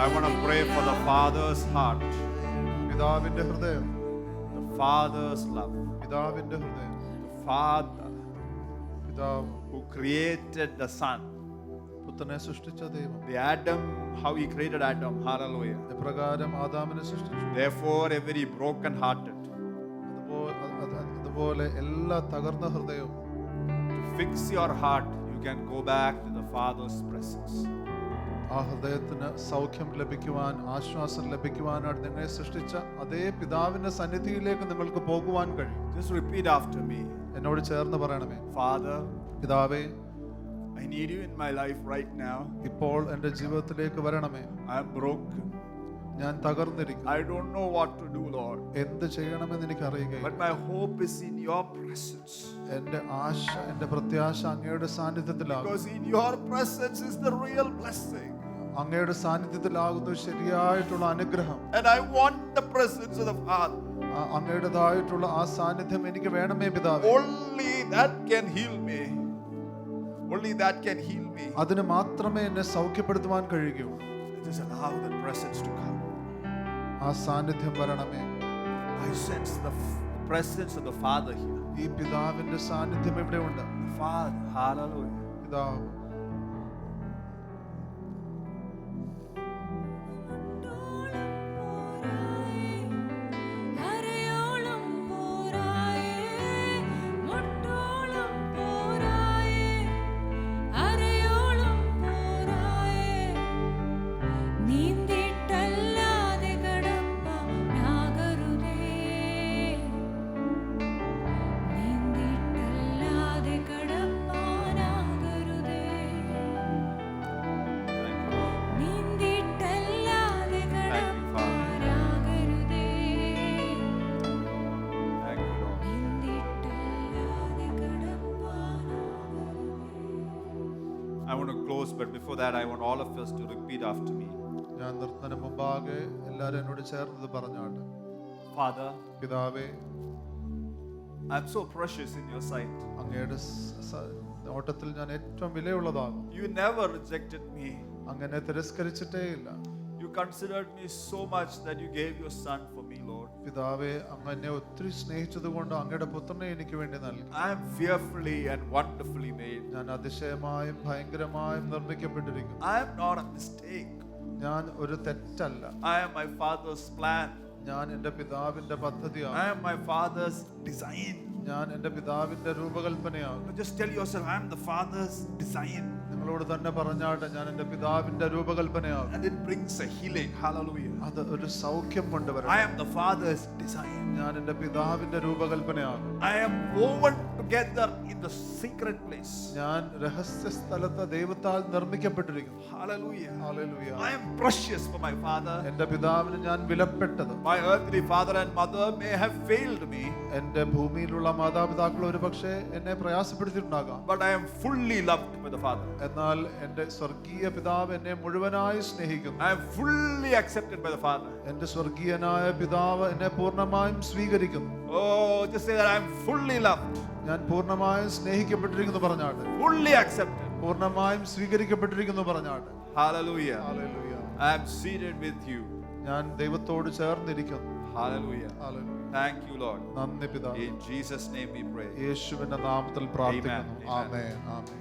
I want to pray for the Father's heart, പിതാവിന്റെ ഹൃദയം, the Father's love, പിതാവിന്റെ ഹൃദയം, the Father പിതാവ് who created the Son, പുത്രനെ സൃഷ്ടിച്ച ദൈവം, the Adam, how he created Adam. Hallelujah. എപ്രകാരം ആദാമിനെ സൃഷ്ടിച്ചു, Therefore, every broken-hearted, അതുപോലെ എല്ലാ തകർന്ന ഹൃദയവും, to fix your heart, you can go back to the Father's presence. ആ ഹൃദയത്തിന് സൗഖ്യം ലഭിക്കുവാൻ, ആശ്വാസം ലഭിക്കുവാനായിട്ട് നിങ്ങളെ സൃഷ്ടിച്ച അതേ പിതാവിന്റെ സന്നിധിയിലേക്ക് നിങ്ങൾക്ക് പോകുവാൻ കഴിയും. Just repeat after me. എന്നോട് ചേർന്ന് പറയണമേ, Father, പിതാവേ, I need you in my life right now. ഇപ്പോൾ എൻ്റെ ജീവിതത്തിലേക്ക് വരണമേ. I am broken. ഞാൻ തകർന്നിരിക്കുന്നു. I don't know what to do, Lord. എന്ത് ചെയ്യണമെന്ന് എനിക്ക് അറിയുകയില്ല. But my hope is in your presence. എൻ്റെ ആശ, എൻ്റെ പ്രത്യാശ അങ്ങയുടെ സാന്നിധ്യത്തിലാകും. Because in your presence is the real blessing. അങ്ങയുടെ സാന്നിധ്യത്തിലാകുന്നു ശരിയായിട്ടുള്ള അനുഗ്രഹം. And I want the presence of the Father. അങ്ങയുടേതായിട്ടുള്ള ആ സാന്നിധ്യം എനിക്ക് വേണമേ പിതാവേ. Only that can heal me. Only that can heal me. അതിന് മാത്രമേ എന്നെ സൗഖ്യപ്പെടുത്തുവാൻ കഴിയുകയുള്ളൂ. Just allow that presence to come. ആ സാന്നിധ്യം വരണമേ. I sense the presence of the Father here. ഈ പിതാവിന്റെ സാന്നിധ്യം ഇവിടെ ഉണ്ട്. Father, hallelujah. പിതാവ് അരയോളം പോരായേ മുട്ടോളം പോരായേ അരയോളം പോരായേ നീന്തിട്ടല്ലാതെ കടപ്പാനാകരുതേ നീന്തിട്ടല്ലാതെ കടപ്പാനാകരുതേ നീന്തിട്ടല്ലാതെ കടപ്പാനാകരുതേ Thank you, Lord. നീന്തിട്ടല്ലാതെ കടപ്പാനാകരുതേ. I want to close, but before that, I want all of us to repeat after me. ഞാൻ നിർത്തുന്നതിന് മുമ്പാകെ എല്ലാവരും എന്നോട് ചേർന്നത് പറഞ്ഞാട്ടെ. Father, പിതാവേ, I'm so precious in your sight. അങ്ങയുടെ നോട്ടത്തിൽ ഞാൻ ഏറ്റവും വിലയുള്ളതാകും. You never rejected me. അങ്ങനെ തിരസ്കരിച്ചിട്ടേ ഇല്ല. You considered me so much that you gave your Son for me, Lord. പിതാവേ, അങ്ങ് എന്നെ ഒത്തിരി സ്നേഹിച്ചതുകൊണ്ട് അങ്ങയുടെ പുത്രനെ എനിക്ക് വേണ്ടി നൽകി. I am fearfully and wonderfully made. ഞാൻ അതിശയമായും ഭയങ്കരമായും നിർമ്മിക്കപ്പെട്ടിരിക്കുന്നു. I am not a mistake. ഞാൻ ഒരു തെറ്റല്ല. I am my Father's plan. ഞാൻ എൻ്റെ പിതാവിന്റെ പദ്ധതിയാണ്. I am my Father's design. ഞാൻ എൻ്റെ പിതാവിന്റെ രൂപകൽപ്പനയാണ്. Just tell yourself, I am the Father's design. നിങ്ങളോട് തന്നെ പറഞ്ഞാട്ടെ, ഞാൻ എൻ്റെ പിതാവിന്റെ രൂപകൽപ്പനയാണ്. And it brings a healing. Hallelujah. അത് ഒരു സൗഖ്യം കൊണ്ടുവരും. I am the Father's design. ഞാൻ എൻ്റെ പിതാവിന്റെ രൂപകൽപ്പനയാണ്. I am woven together in the secret place. ഞാൻ രഹസ്യ സ്ഥലത്ത് ദൈവത്താൽ നിർമ്മിക്കപ്പെട്ടിരിക്കുന്നു. Hallelujah. Hallelujah. I am precious for my Father. എൻ്റെ പിതാവിന് ഞാൻ വിലപ്പെട്ടത്. My earthly father and mother may have failed me, എൻ്റെ ഭൂമിയിലുള്ള മാതാപിതാക്കൾ ഒരുപക്ഷെ എന്നെ പ്രയാസപ്പെടുത്തിയിട്ടുണ്ടാകാം. but I am fully loved by the Father. എന്നാൽ എൻ്റെ സ്വർഗീയ പിതാവ് എന്നെ മുഴുവനായി സ്നേഹിക്കുന്നു. I am fully accepted by the Father. എൻ്റെ സ്വർഗീയനായ പിതാവ് എന്നെ പൂർണ്ണമായും സ്വീകരിക്കുന്നു. Oh, just say that I am fully loved, ഞാൻ പൂർണ്ണമായും സ്നേഹിക്കപ്പെട്ടിരിക്കുന്നു പറഞ്ഞാട്ടെ. fully accepted. പൂർണ്ണമായും സ്വീകരിക്കപ്പെട്ടിരിക്കുന്നു പറഞ്ഞാട്ടെ. Hallelujah. Hallelujah. I am seated with you. ഞാൻ ദൈവത്തോട് ചേർന്നിരിക്കുന്നു. Hallelujah. Hallelujah. Thank you, Lord. നന്ദി പിതാവേ. In Jesus' name we pray. യേശുവിന്റെ നാമത്തിൽ പ്രാർത്ഥിക്കുന്നു. Amen. ആമേൻ. ആമേൻ.